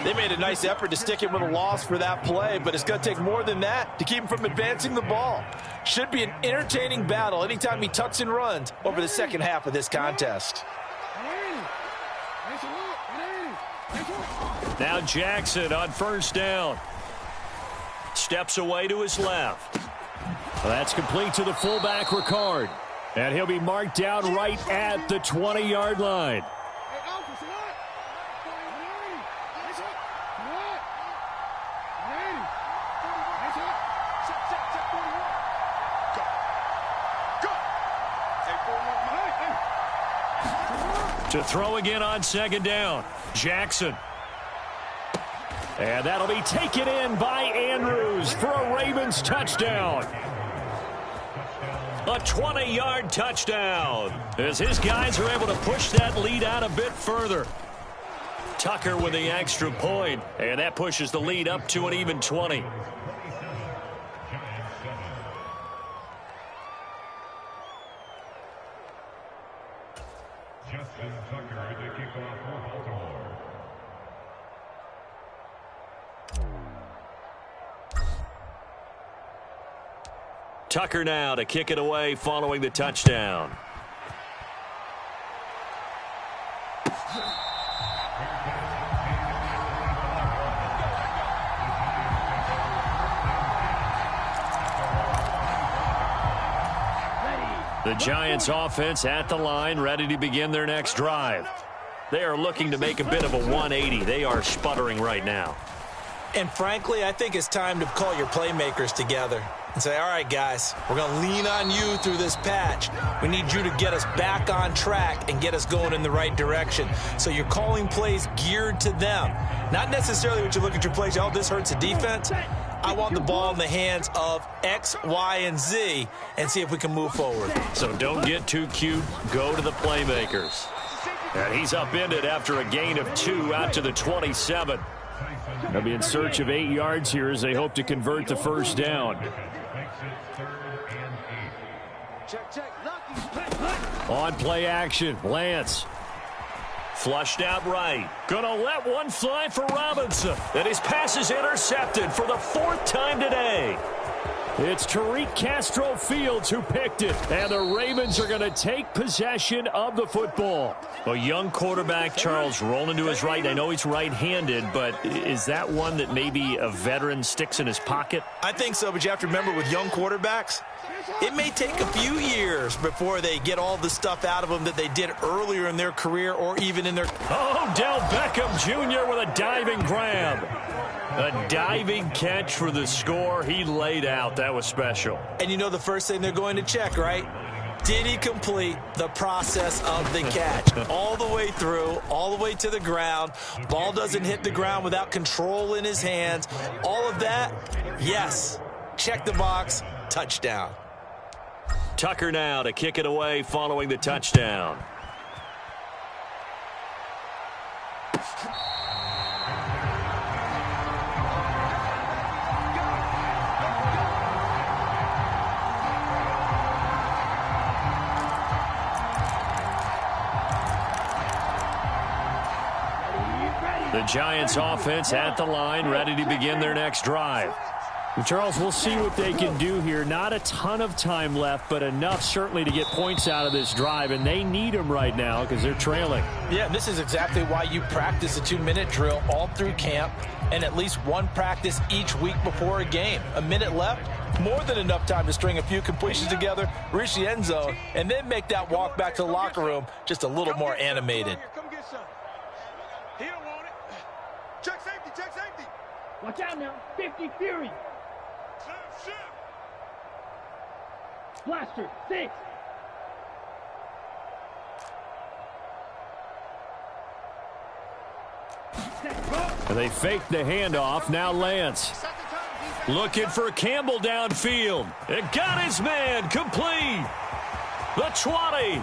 Speaker 13: They made a nice effort to stick him with a loss for that play, but it's going to take more than that to keep him from advancing the ball. Should be an entertaining battle anytime he tucks and runs over the second half of this contest.
Speaker 12: Now Jackson on first down. Steps away to his left.
Speaker 17: Well, that's complete to the fullback, Ricard. And he'll be marked down right at the 20-yard line.
Speaker 12: To throw again on 2nd down. Jackson. And that'll be taken in by Andrews for a Ravens touchdown. A 20-yard touchdown as his guys are able to push that lead out a bit further. Tucker with the extra point, and that pushes the lead up to an even 20. Tucker now to kick it away following the touchdown. The Giants offense at the line, ready to begin their next drive. They are looking to make a bit of a 180. They are sputtering right now.
Speaker 13: And frankly, I think it's time to call your playmakers together and say, all right, guys, we're going to lean on you through this patch. We need you to get us back on track and get us going in the right direction. So you're calling plays geared to them. Not necessarily what you look at your plays, oh, this hurts the defense. I want the ball in the hands of X, Y, and Z and see if we can move forward.
Speaker 12: So don't get too cute. Go to the playmakers. And he's upended after a gain of 2 out to the 27. They'll be in search of 8 yards here as they hope to convert the first down. On play action, Lance. Flushed out right. Gonna let one fly for Robinson. And his pass is intercepted for the 4th time today. It's Tariq Castro-Fields who picked it. And the Ravens are going to take possession of the football. A young quarterback, Charles, rolling to his right. I know he's right-handed, but is that one that maybe a veteran sticks in his pocket?
Speaker 13: I think so, but you have to remember with young quarterbacks, it may take a few years before they get all the stuff out of them that they did earlier in their career or even in their...
Speaker 12: Oh, Del Beckham Jr. with a diving grab. A diving catch for the score. He laid out. That was special.
Speaker 13: And you know the first thing they're going to check, right? Did he complete the process of the catch? All the way through, all the way to the ground. Ball doesn't hit the ground without control in his hands. All of that, yes. Check the box, touchdown.
Speaker 12: Tucker now to kick it away following the touchdown. The Giants offense at the line, ready to begin their next drive. And Charles, we'll see what they can do here. Not a ton of time left, but enough certainly to get points out of this drive, and they need them right now because they're trailing.
Speaker 13: Yeah, this is exactly why you practice a 2-minute drill all through camp and at least one practice each week before a game. A minute left, more than enough time to string a few completions together, reach the end zone, and then make that walk back to the locker room just a little more animated.
Speaker 15: He don't want it. Check safety, check safety.
Speaker 14: Watch out now. 50 Fury. Blaster, 6.
Speaker 17: And they faked the handoff. Now Lance.
Speaker 12: Looking for Campbell downfield. It got his man complete. The 20.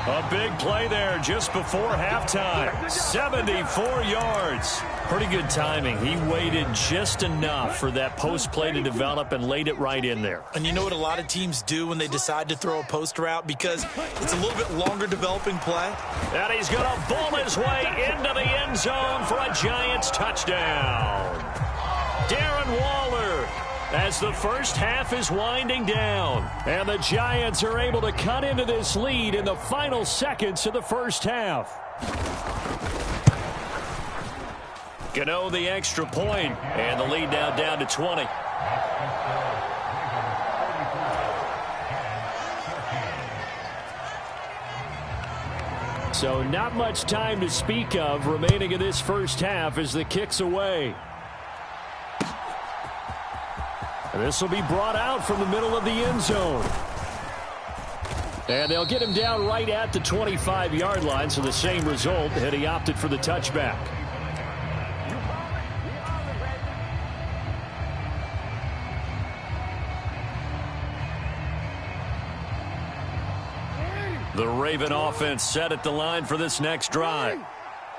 Speaker 12: A big play there just before halftime. 74 yards. Pretty good timing. He waited just enough for that post play to develop and laid it right in there.
Speaker 13: And you know what a lot of teams do when they decide to throw a post route? Because it's a little bit longer developing play.
Speaker 12: And he's going to ball his way into the end zone for a Giants touchdown. Darren Waller, as the first half is winding down. And the Giants are able to cut into this lead in the final seconds of the first half. Gano the extra point, and the lead now down to 20. So not much time to speak of remaining in this first half as the kick's away. And this will be brought out from the middle of the end zone. And they'll get him down right at the 25-yard line, so the same result, and he opted for the touchback. The Raven offense set at the line for this next drive.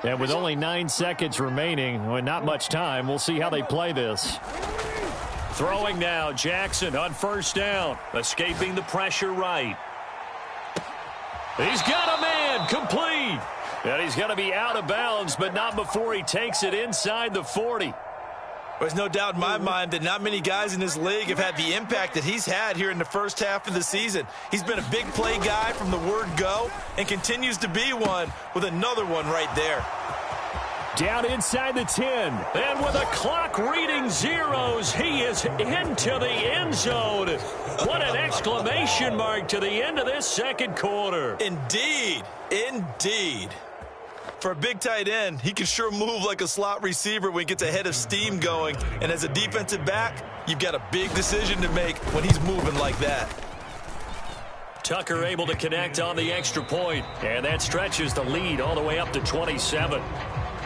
Speaker 12: And with only 9 seconds remaining, and not much time, we'll see how they play this. Throwing now, Jackson on first down. Escaping the pressure right. He's got a man, complete. And he's going to be out of bounds, but not before he takes it inside the 40.
Speaker 13: There's no doubt in my mind that not many guys in this league have had the impact that he's had here in the first half of the season. He's been a big play guy from the word go and continues to be one with another one right there.
Speaker 17: Down inside the 10. And with a clock reading zeros, he is into the end zone. What an exclamation mark to the end of this second quarter.
Speaker 13: Indeed. Indeed. For a big tight end, he can sure move like a slot receiver when he gets a head of steam going. And as a defensive back, you've got a big decision to make when he's moving like that.
Speaker 17: Tucker able to connect on the extra point, and that stretches the lead all the way up to 27.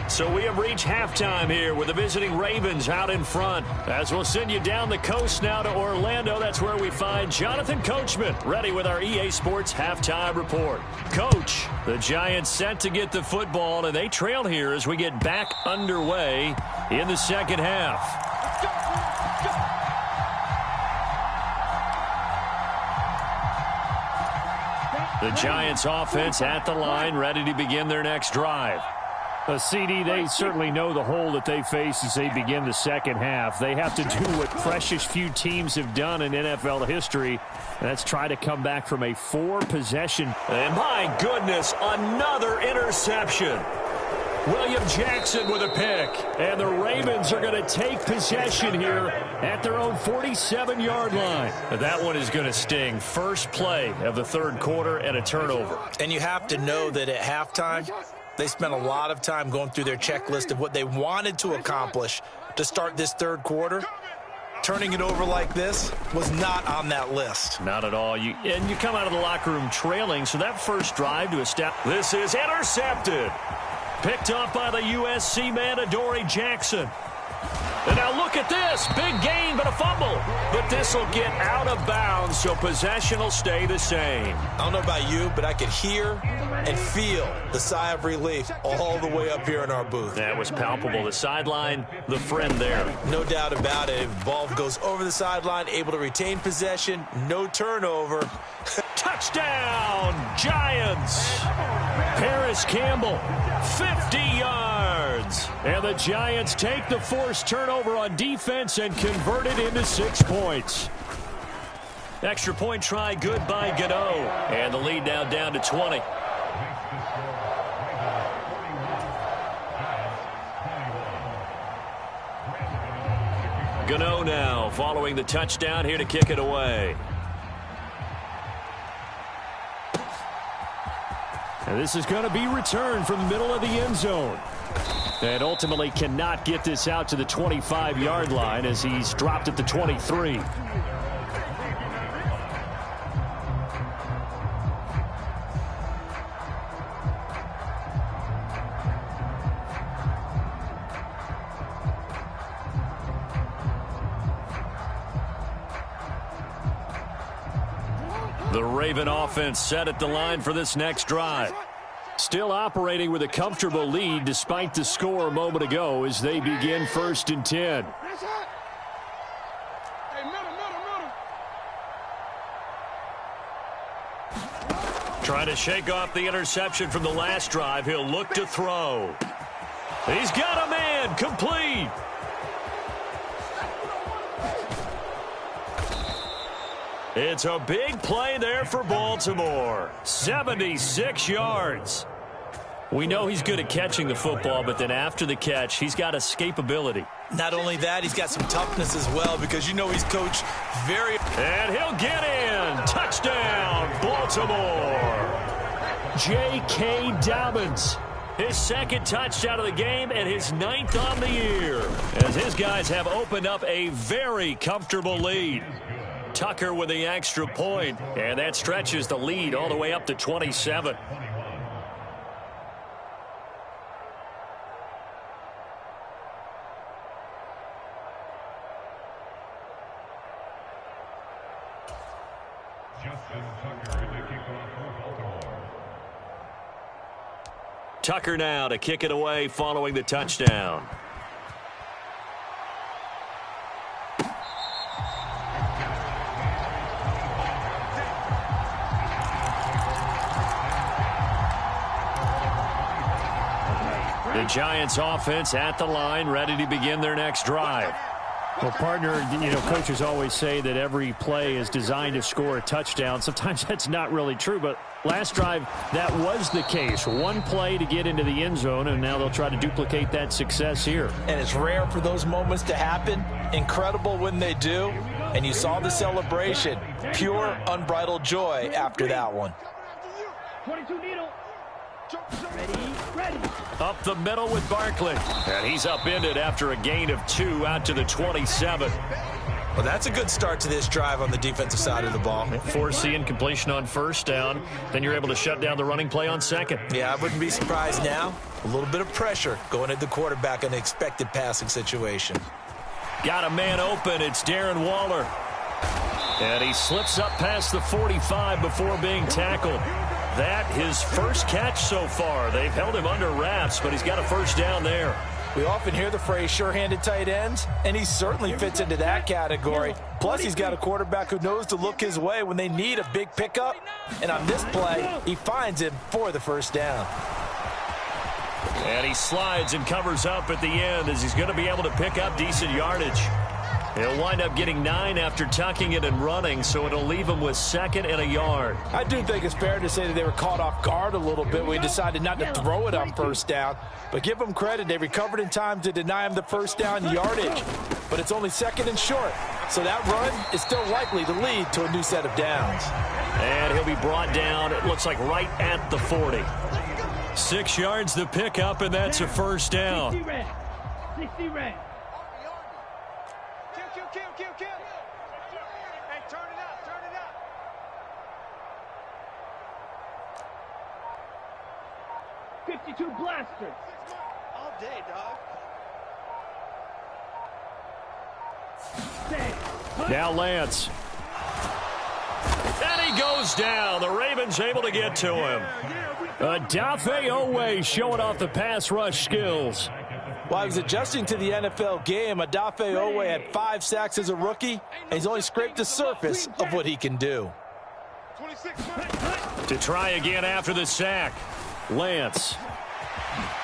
Speaker 17: So we have reached halftime here with the visiting Ravens out in front. As we'll send you down the coast now to Orlando, that's where we find Jonathan Coachman ready with our EA Sports halftime report. Coach, the Giants set to get the football, and they trail here as we get back underway in the second half. The Giants offense at the line, ready to begin their next drive. CD, they certainly know the hole that they face as they begin the second half. They have to do what precious few teams have done in NFL history, and that's try to come back from a 4-possession. And my goodness, another interception. William Jackson with a pick, and the Ravens are going to take possession here at their own 47-yard line. That one is going to sting. First play of the third quarter and a turnover.
Speaker 13: And you have to know that at halftime, they spent a lot of time going through their checklist of what they wanted to accomplish to start this third quarter. Turning it over like this was not on that list.
Speaker 17: Not at all. You come out of the locker room trailing, so that first drive to a step. This is intercepted. Picked off by the USC man, Adoree Jackson. And now look at this. Big gain, but a fumble. But this will get out of bounds, so possession will stay the same.
Speaker 13: I don't know about you, but I could hear and feel the sigh of relief all the way up here in our booth.
Speaker 17: That was palpable. The sideline, the friend there.
Speaker 13: No doubt about it. Ball goes over the sideline, able to retain possession, no turnover.
Speaker 17: Touchdown, Giants. Paris Campbell, 50 yards. And the Giants take the forced turnover on defense and convert it into 6 points. Extra point try good by Gano. And the lead now down to 20. Gano now following the touchdown here to kick it away. And this is going to be returned from the middle of the end zone. And ultimately cannot get this out to the 25-yard line as he's dropped at the 23. The Raven offense set at the line for this next drive. Still operating with a comfortable lead despite the score a moment ago as they begin 1st and 10. Trying to shake off the interception from the last drive. He'll look to throw. He's got a man. Complete. It's a big play there for Baltimore. 76 yards. We know he's good at catching the football, but then after the catch, he's got escapability.
Speaker 13: Not only that, he's got some toughness as well because you know he's coached very...
Speaker 17: And he'll get in. Touchdown, Baltimore. J.K. Dobbins. His second touchdown of the game and his 9th on the year. As his guys have opened up a very comfortable lead. Tucker with the extra point, and that stretches the lead all the way up to 27. Tucker now to kick it away following the touchdown. The Giants offense at the line, ready to begin their next drive. Well, partner, coaches always say that every play is designed to score a touchdown. Sometimes that's not really true, but Last drive, that was the case. One play to get into the end zone, and now they'll try to duplicate that success here.
Speaker 13: And it's rare for those moments to happen. Incredible when they do. And you saw the celebration. Pure, unbridled joy after that one.
Speaker 14: 22 needle. Ready.
Speaker 17: Up the middle with Barkley. And he's upended after a gain of 2 out to the 27.
Speaker 13: Well, that's a good start to this drive on the defensive side of the ball.
Speaker 17: Forcing incompletion on first down. Then you're able to shut down the running play on second.
Speaker 13: Yeah, I wouldn't be surprised now. A little bit of pressure going at the quarterback in an expected passing situation.
Speaker 17: Got a man open. It's Darren Waller. And he slips up past the 45 before being tackled. That his first catch so far. They've held him under wraps, but he's got a first down there.
Speaker 13: We often hear the phrase sure-handed tight ends, and he certainly fits into that category. Plus, he's got a quarterback who knows to look his way when they need a big pickup. And on this play, he finds him for the first down.
Speaker 17: And he slides and covers up at the end as he's going to be able to pick up decent yardage. He'll wind up getting 9 after tucking it and running, so it'll leave him with 2nd and a yard.
Speaker 13: I do think it's fair to say that they were caught off guard a little bit when he decided not to throw it on first down. But give them credit, they recovered in time to deny him the first down yardage. But it's only 2nd and short, so that run is still likely to lead to a new set of downs.
Speaker 17: And he'll be brought down, it looks like right at the 40. 6 yards the pickup, and that's a first down.
Speaker 14: 60 red.
Speaker 15: Kill. Hey, turn it up.
Speaker 14: 52 blasters.
Speaker 15: All day, dog.
Speaker 17: Now Lance. And he goes down. The Ravens able to get to him. Adafe Owe showing off the pass rush skills.
Speaker 13: While he was adjusting to the NFL game, Adafe Owe had 5 sacks as a rookie, and he's only scraped the surface of what he can do.
Speaker 17: To try again after the sack. Lance.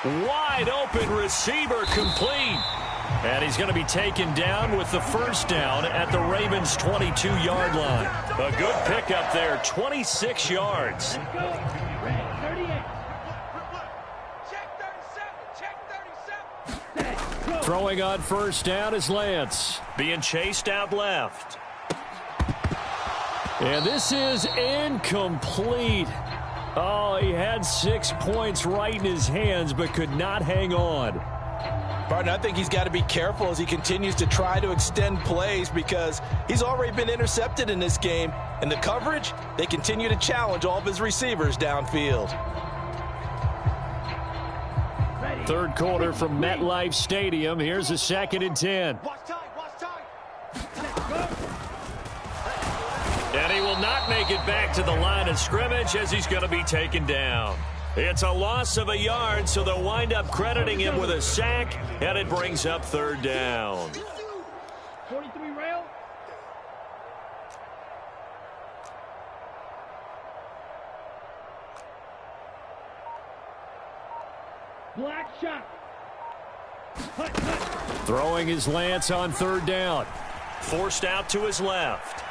Speaker 17: Wide open receiver complete. And he's going to be taken down with the first down at the Ravens' 22-yard line. A good pickup there, 26 yards. Throwing on first down is Lance. Being chased out left. And this is incomplete. Oh, he had 6 points right in his hands, but could not hang on.
Speaker 13: Partner, I think he's got to be careful as he continues to try to extend plays because he's already been intercepted in this game. And the coverage, they continue to challenge all of his receivers downfield.
Speaker 17: Third quarter from MetLife Stadium. Here's a 2nd and 10. And he will not make it back to the line of scrimmage as he's going to be taken down. It's a loss of a yard, so they'll wind up crediting him with a sack, and it brings up 3rd down.
Speaker 14: 43 rail. Black shot.
Speaker 17: Throwing his Lance on 3rd down. Forced out to his left.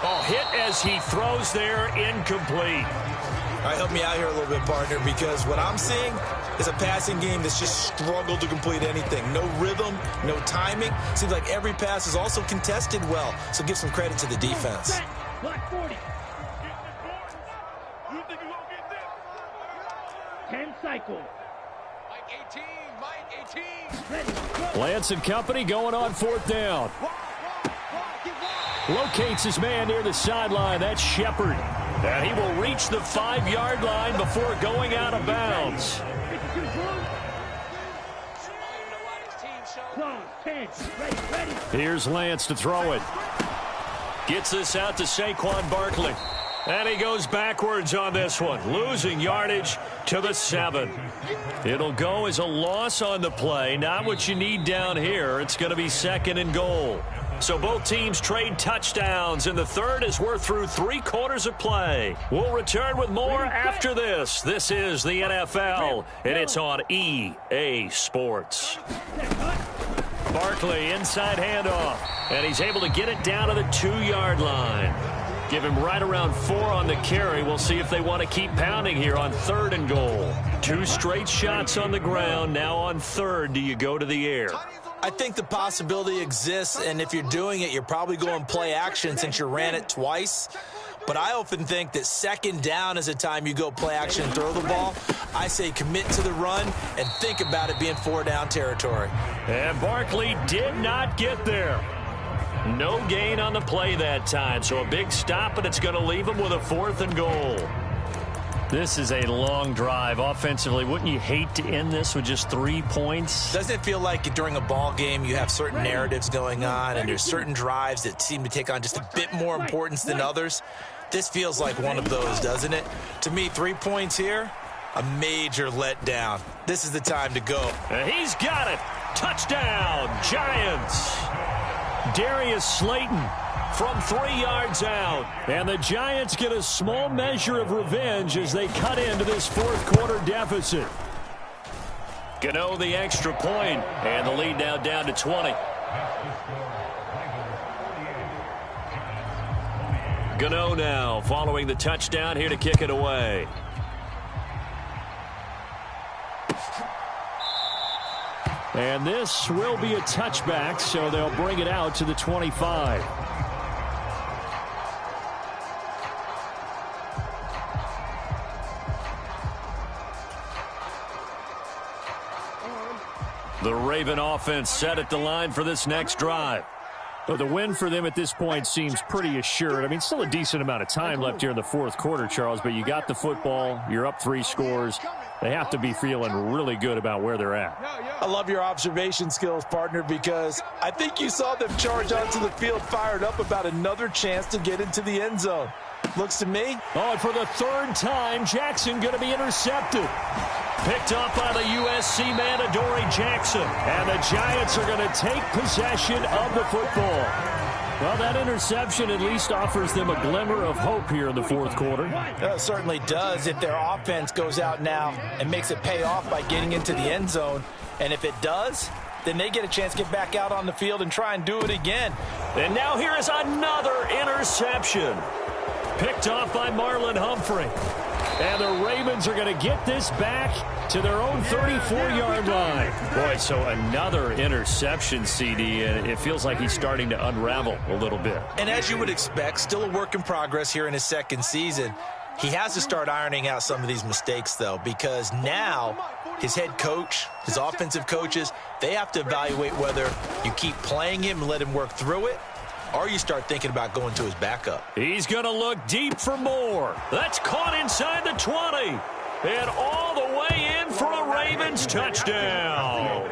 Speaker 17: Oh, hit as he throws there, incomplete.
Speaker 13: All right, help me out here a little bit, partner, because what I'm seeing is a passing game that's just struggled to complete anything. No rhythm, no timing. Seems like every pass is also contested well, so give some credit to the defense.
Speaker 14: Black 40. 10 cycle.
Speaker 15: Mike 18.
Speaker 17: Lance and company going on 4th down. Locates his man near the sideline. That's Shepard. And he will reach the 5-yard line before going out of bounds. Here's Lance to throw it. Gets this out to Saquon Barkley. And he goes backwards on this one, losing yardage to the 7. It'll go as a loss on the play, not what you need down here. It's going to be 2nd and goal. So both teams trade touchdowns in the third as we're through 3 quarters of play. We'll return with more after this. This is the NFL, and it's on EA Sports. Barkley, inside handoff, and he's able to get it down to the 2-yard line. Give him right around 4 on the carry. We'll see if they want to keep pounding here on 3rd and goal. 2 straight shots on the ground. Now on 3rd, do you go to the air?
Speaker 13: I think the possibility exists, and if you're doing it, you're probably going play action since you ran it twice. But I often think that 2nd down is a time you go play action and throw the ball. I say commit to the run and think about it being 4-down territory.
Speaker 17: And Barkley did not get there. No gain on the play that time, so a big stop, and it's going to leave him with a 4th and goal. This is a long drive. Offensively, wouldn't you hate to end this with just 3 points?
Speaker 13: Doesn't it feel like during a ball game you have certain narratives going on and there's certain drives that seem to take on just a bit more importance than others? This feels like one of those, doesn't it? To me, 3 points here, a major letdown. This is the time to go.
Speaker 17: He's got it. Touchdown, Giants. Darius Slayton from 3 yards out. And the Giants get a small measure of revenge as they cut into this 4th quarter deficit. Gano the extra point, and the lead now down to 20. Gano now following the touchdown here to kick it away. And this will be a touchback, so they'll bring it out to the 25. The Raven offense set at the line for this next drive. But the win for them at this point seems pretty assured. I mean, still a decent amount of time left here in the 4th quarter, Charles, but you got the football, you're up 3 scores. They have to be feeling really good about where they're at.
Speaker 13: I love your observation skills, partner, because I think you saw them charge onto the field fired up about another chance to get into the end zone. Looks to me.
Speaker 17: Oh, and for the 3rd time, Jackson going to be intercepted. Picked up by the USC man, Adoree Jackson. And the Giants are going to take possession of the football. Well, that interception at least offers them a glimmer of hope here in the 4th quarter.
Speaker 13: It certainly does if their offense goes out now and makes it pay off by getting into the end zone. And if it does, then they get a chance to get back out on the field and try and do it again.
Speaker 17: And now here is another interception. Picked off by Marlon Humphrey. And the Ravens are going to get this back to their own 34-yard line. Boy, so another interception, CD, and it feels like he's starting to unravel a little bit.
Speaker 13: And as you would expect, still a work in progress here in his 2nd season. He has to start ironing out some of these mistakes, though, because now his head coach, his offensive coaches, they have to evaluate whether you keep playing him and let him work through it, or you start thinking about going to his backup.
Speaker 17: He's going to look deep for more. That's caught inside the 20. And all the way in for a Ravens touchdown.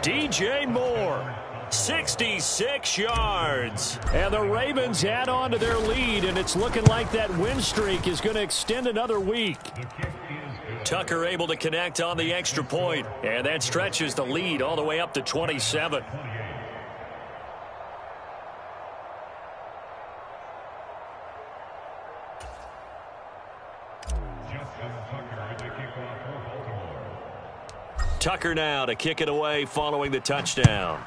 Speaker 17: DJ Moore, 66 yards. And the Ravens add on to their lead, and it's looking like that win streak is going to extend another week. Tucker able to connect on the extra point, and that stretches the lead all the way up to 27. Tucker now to kick it away following the touchdown.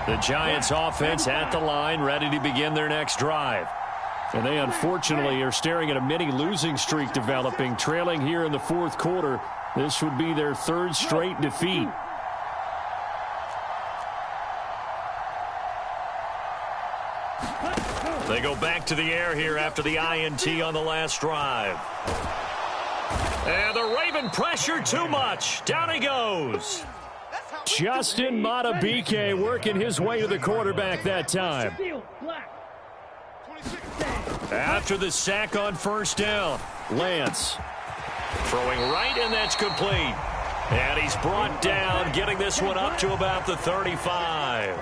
Speaker 17: The Giants offense at the line, ready to begin their next drive. And they unfortunately are staring at a mini losing streak developing, trailing here in the 4th quarter. This would be their 3rd straight defeat. They go back to the air here after the INT on the last drive. And the Raven pressure too much. Down he goes. Justin Matabike working his way to the quarterback that time. After the sack on 1st down, Lance throwing right, and that's complete. And he's brought down, getting this one up to about the 35.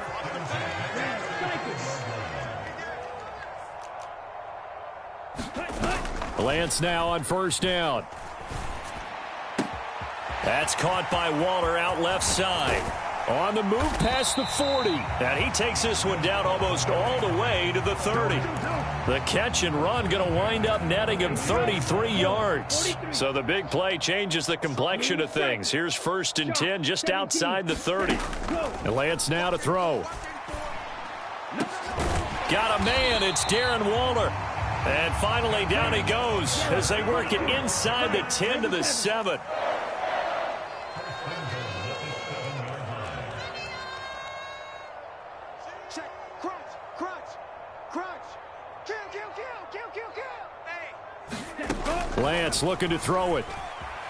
Speaker 17: Lance now on 1st down. That's caught by Waller out left side. On the move past the 40. And he takes this one down almost all the way to the 30. The catch and run going to wind up netting him 33 yards. So the big play changes the complexion of things. Here's 1st and 10 just outside the 30. And Lance now to throw. Got a man. It's Darren Waller. And finally down he goes as they work it inside the 10 to the 7. Lance looking to throw it.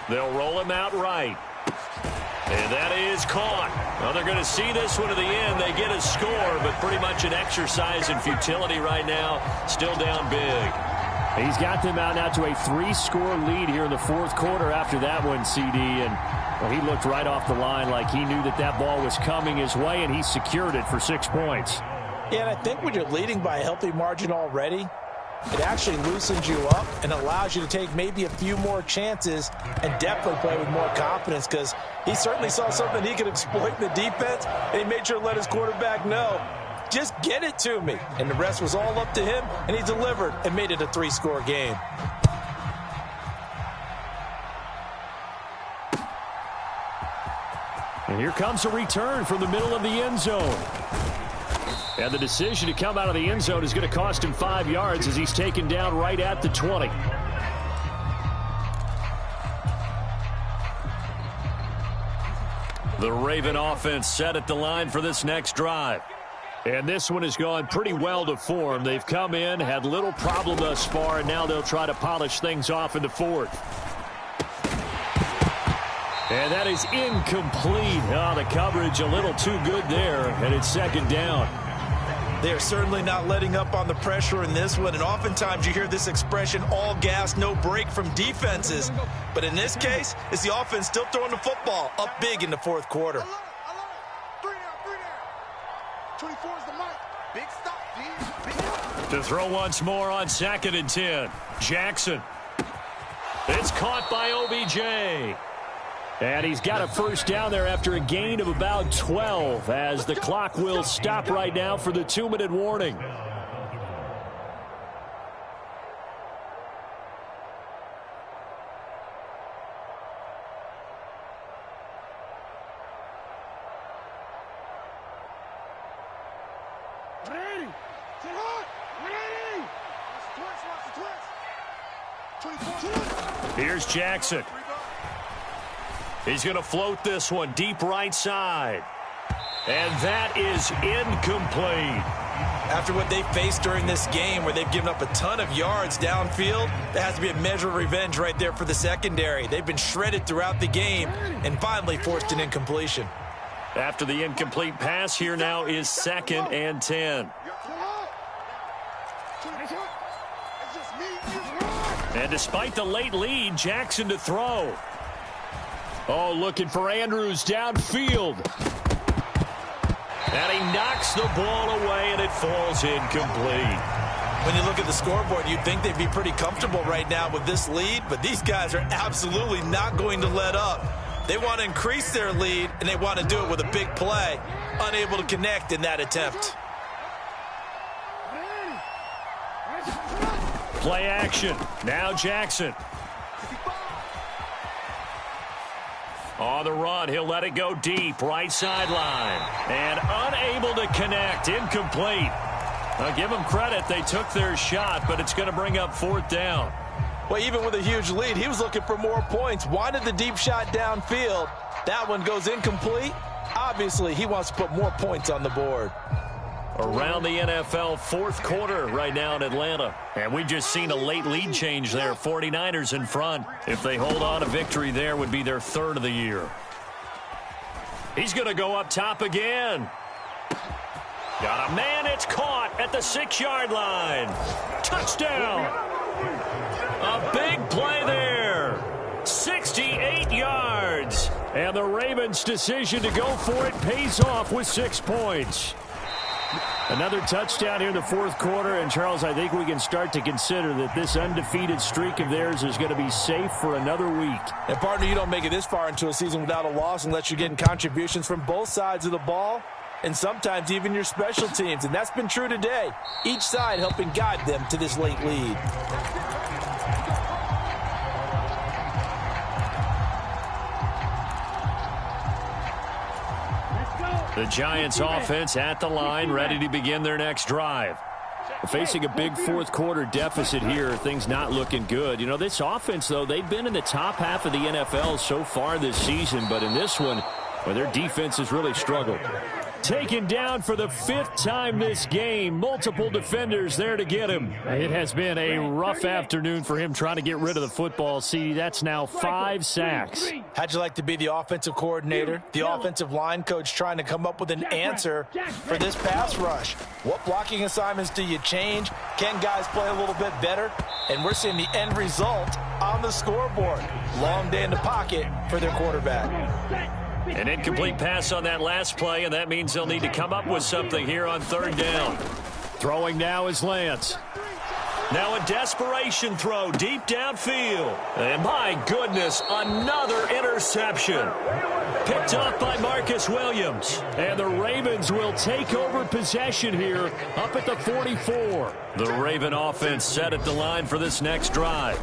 Speaker 17: They'll roll him out right. And that is caught. Well, they're going to see this one to the end. They get a score, but pretty much an exercise in futility right now. Still down big. He's got them out now to a 3-score lead here in the 4th quarter after that one, CD. And well, he looked right off the line like he knew that that ball was coming his way, and he secured it for 6 points.
Speaker 13: Yeah, and I think when you're leading by a healthy margin already, it actually loosens you up and allows you to take maybe a few more chances and definitely play with more confidence, because he certainly saw something he could exploit in the defense, and he made sure to let his quarterback know, just get it to me. And the rest was all up to him, and he delivered and made it a 3-score game.
Speaker 17: And here comes a return from the middle of the end zone. And the decision to come out of the end zone is going to cost him 5 yards as he's taken down right at the 20. The Raven offense set at the line for this next drive. And this one has gone pretty well to form. They've come in, had little problem thus far, and now they'll try to polish things off in the 4th. And that is incomplete. Oh, the coverage a little too good there, and it's 2nd down.
Speaker 13: They're certainly not letting up on the pressure in this one, and oftentimes you hear this expression, all gas, no break from defenses. But in this case, it's the offense still throwing the football up big in the 4th quarter.
Speaker 15: 24 is the mic. Big stop, G.
Speaker 17: To throw once more on 2nd and 10. Jackson. It's caught by OBJ. And he's got a 1st down there after a gain of about 12 as the clock will stop right now for the 2-minute warning. Here's Jackson. He's going to float this one deep right side. And that is incomplete.
Speaker 13: After what they faced during this game where they've given up a ton of yards downfield, there has to be a measure of revenge right there for the secondary. They've been shredded throughout the game and finally forced an incompletion.
Speaker 17: After the incomplete pass, here now is 2nd and 10. And despite the late lead, Jackson to throw. Oh, looking for Andrews downfield. And he knocks the ball away, and it falls incomplete.
Speaker 13: When you look at the scoreboard, you'd think they'd be pretty comfortable right now with this lead, but these guys are absolutely not going to let up. They want to increase their lead, and they want to do it with a big play. Unable to connect in that attempt.
Speaker 17: Play action. Now Jackson. On the run, he'll let it go deep, right sideline. And unable to connect, incomplete. Now give them credit, they took their shot, but it's going to bring up 4th down.
Speaker 13: Well, even with a huge lead, he was looking for more points. Wanted the deep shot downfield. That one goes incomplete. Obviously, he wants to put more points on the board.
Speaker 17: Around the NFL 4th quarter right now in Atlanta. And we've just seen a late lead change there. 49ers in front. If they hold on, a victory there would be their 3rd of the year. He's going to go up top again. Got a man. It's caught at the 6-yard line. Touchdown. A big play there. 68 yards. And the Ravens' decision to go for it pays off with 6 points. Another touchdown here in the fourth quarter, and Charles, I think we can start to consider that this undefeated streak of theirs is going to be safe for another week.
Speaker 13: And partner, you don't make it this far into a season without a loss unless you're getting contributions from both sides of the ball and sometimes even your special teams, and that's been true today. Each side helping guide them to this late lead.
Speaker 17: The Giants offense at the line, ready to begin their next drive. Facing a big fourth quarter deficit here, things not looking good. You know, this offense, though, they've been in the top half of the NFL so far this season, but in this one, well, their defense has really struggled. Taken down for the fifth time this game. Multiple defenders there to get him. It has been a rough afternoon for him trying to get rid of the football. See, that's now 5 sacks.
Speaker 13: How'd you like to be the offensive coordinator, the offensive line coach trying to come up with an answer for this pass rush? What blocking assignments do you change? Can guys play a little bit better? And we're seeing the end result on the scoreboard. Long day in the pocket for their quarterback.
Speaker 17: An incomplete pass on that last play, and that means they'll need to come up with something here on third down. Throwing now is Lance. Now a desperation throw deep downfield. And my goodness, another interception. Picked off by Marcus Williams. And the Ravens will take over possession here up at the 44. The Raven offense set at the line for this next drive.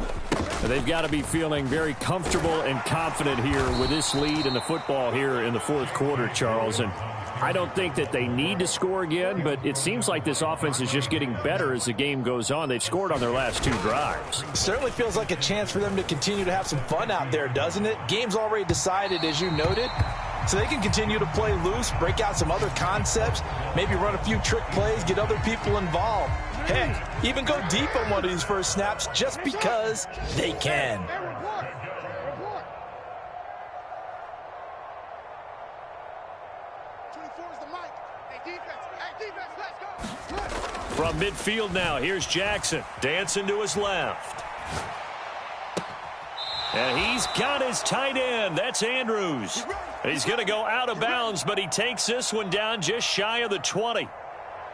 Speaker 17: They've got to be feeling very comfortable and confident here with this lead in the football here in the fourth quarter, Charles. And I don't think that they need to score again, but it seems like this offense is just getting better as the game goes on. They've scored on their last 2 drives.
Speaker 13: Certainly feels like a chance for them to continue to have some fun out there, doesn't it? Game's already decided, as you noted, so they can continue to play loose, break out some other concepts, maybe run a few trick plays, get other people involved. Heck, even go deep on one of these first snaps just because they can.
Speaker 17: From midfield now, here's Jackson. Dancing to his left. And he's got his tight end. That's Andrews. He's going to go out of bounds, but he takes this one down just shy of the 20.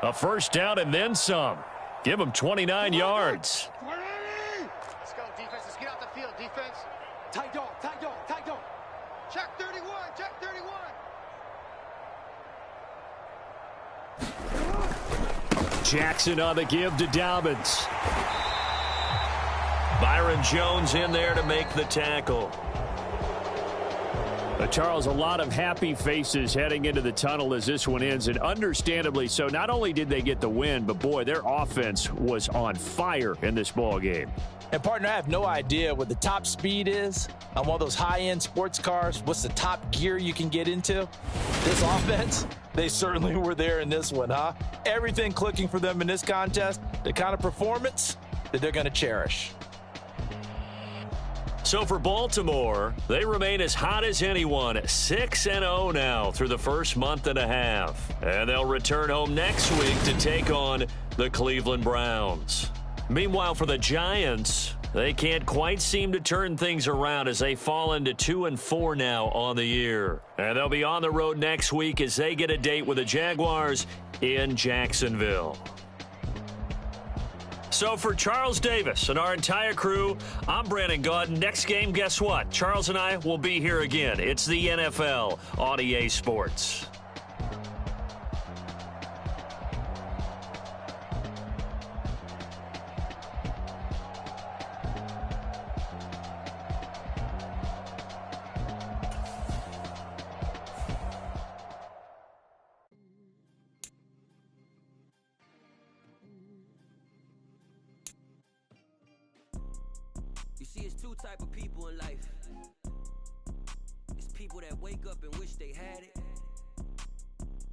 Speaker 17: A first down and then some. Give him 29 yards.
Speaker 15: Let's go, defense. Let's get out the field, defense. Tight dog, tight dog, tight dog. Check 31, check 31.
Speaker 17: Jackson on the give to Dobbins. Byron Jones in there to make the tackle. Charles, a lot of happy faces heading into the tunnel as this one ends, and understandably so. Not only did they get the win, but boy, their offense was on fire in this ball game.
Speaker 13: And partner, I have no idea what the top speed is on one of those high-end sports cars. What's the top gear you can get into? This offense, they certainly were there in this one, huh? Everything clicking for them in this contest, the kind of performance that they're going to cherish.
Speaker 17: So for Baltimore, they remain as hot as anyone, 6-0 now through the first month and a half. And they'll return home next week to take on the Cleveland Browns. Meanwhile, for the Giants, they can't quite seem to turn things around as they fall into 2-4 now on the year. And they'll be on the road next week as they get a date with the Jaguars in Jacksonville. So for Charles Davis and our entire crew, I'm Brandon Gaudin. Next game, guess what? Charles and I will be here again. It's the NFL on EA Sports.
Speaker 18: You see, it's 2 type of people in life. It's people that wake up and wish they had it.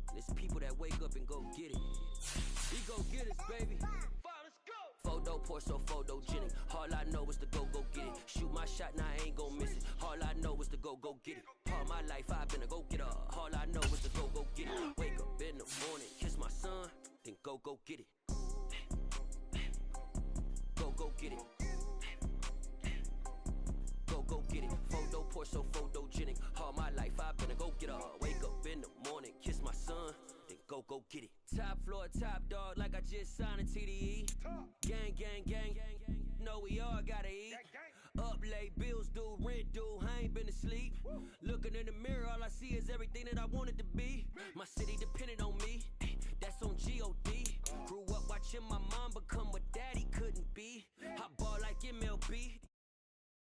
Speaker 18: And it's people that wake up and go get it. We go get it, baby. Let's go. Photo pour so photogenic. All I know is to go get it. Shoot my shot, now I ain't gon' miss it. All I know is to go get it. All my life I've been a go-getter. All I know is to go get it. Wake up in the morning, kiss my son, then go get it. Go get it. Go get it. Photo pour so photogenic. All my life I've been a go-getter. Wake up in the morning, kiss my son, then go get it. Top floor floor top dog like I just signed a TDE. Gang, gang, gang, know we all gotta eat. Up late, bills due, rent due, I ain't been asleep. Looking in the mirror, all I see is everything that I wanted to be. My city depended on me, that's on G.O.D. Grew up watching my mom become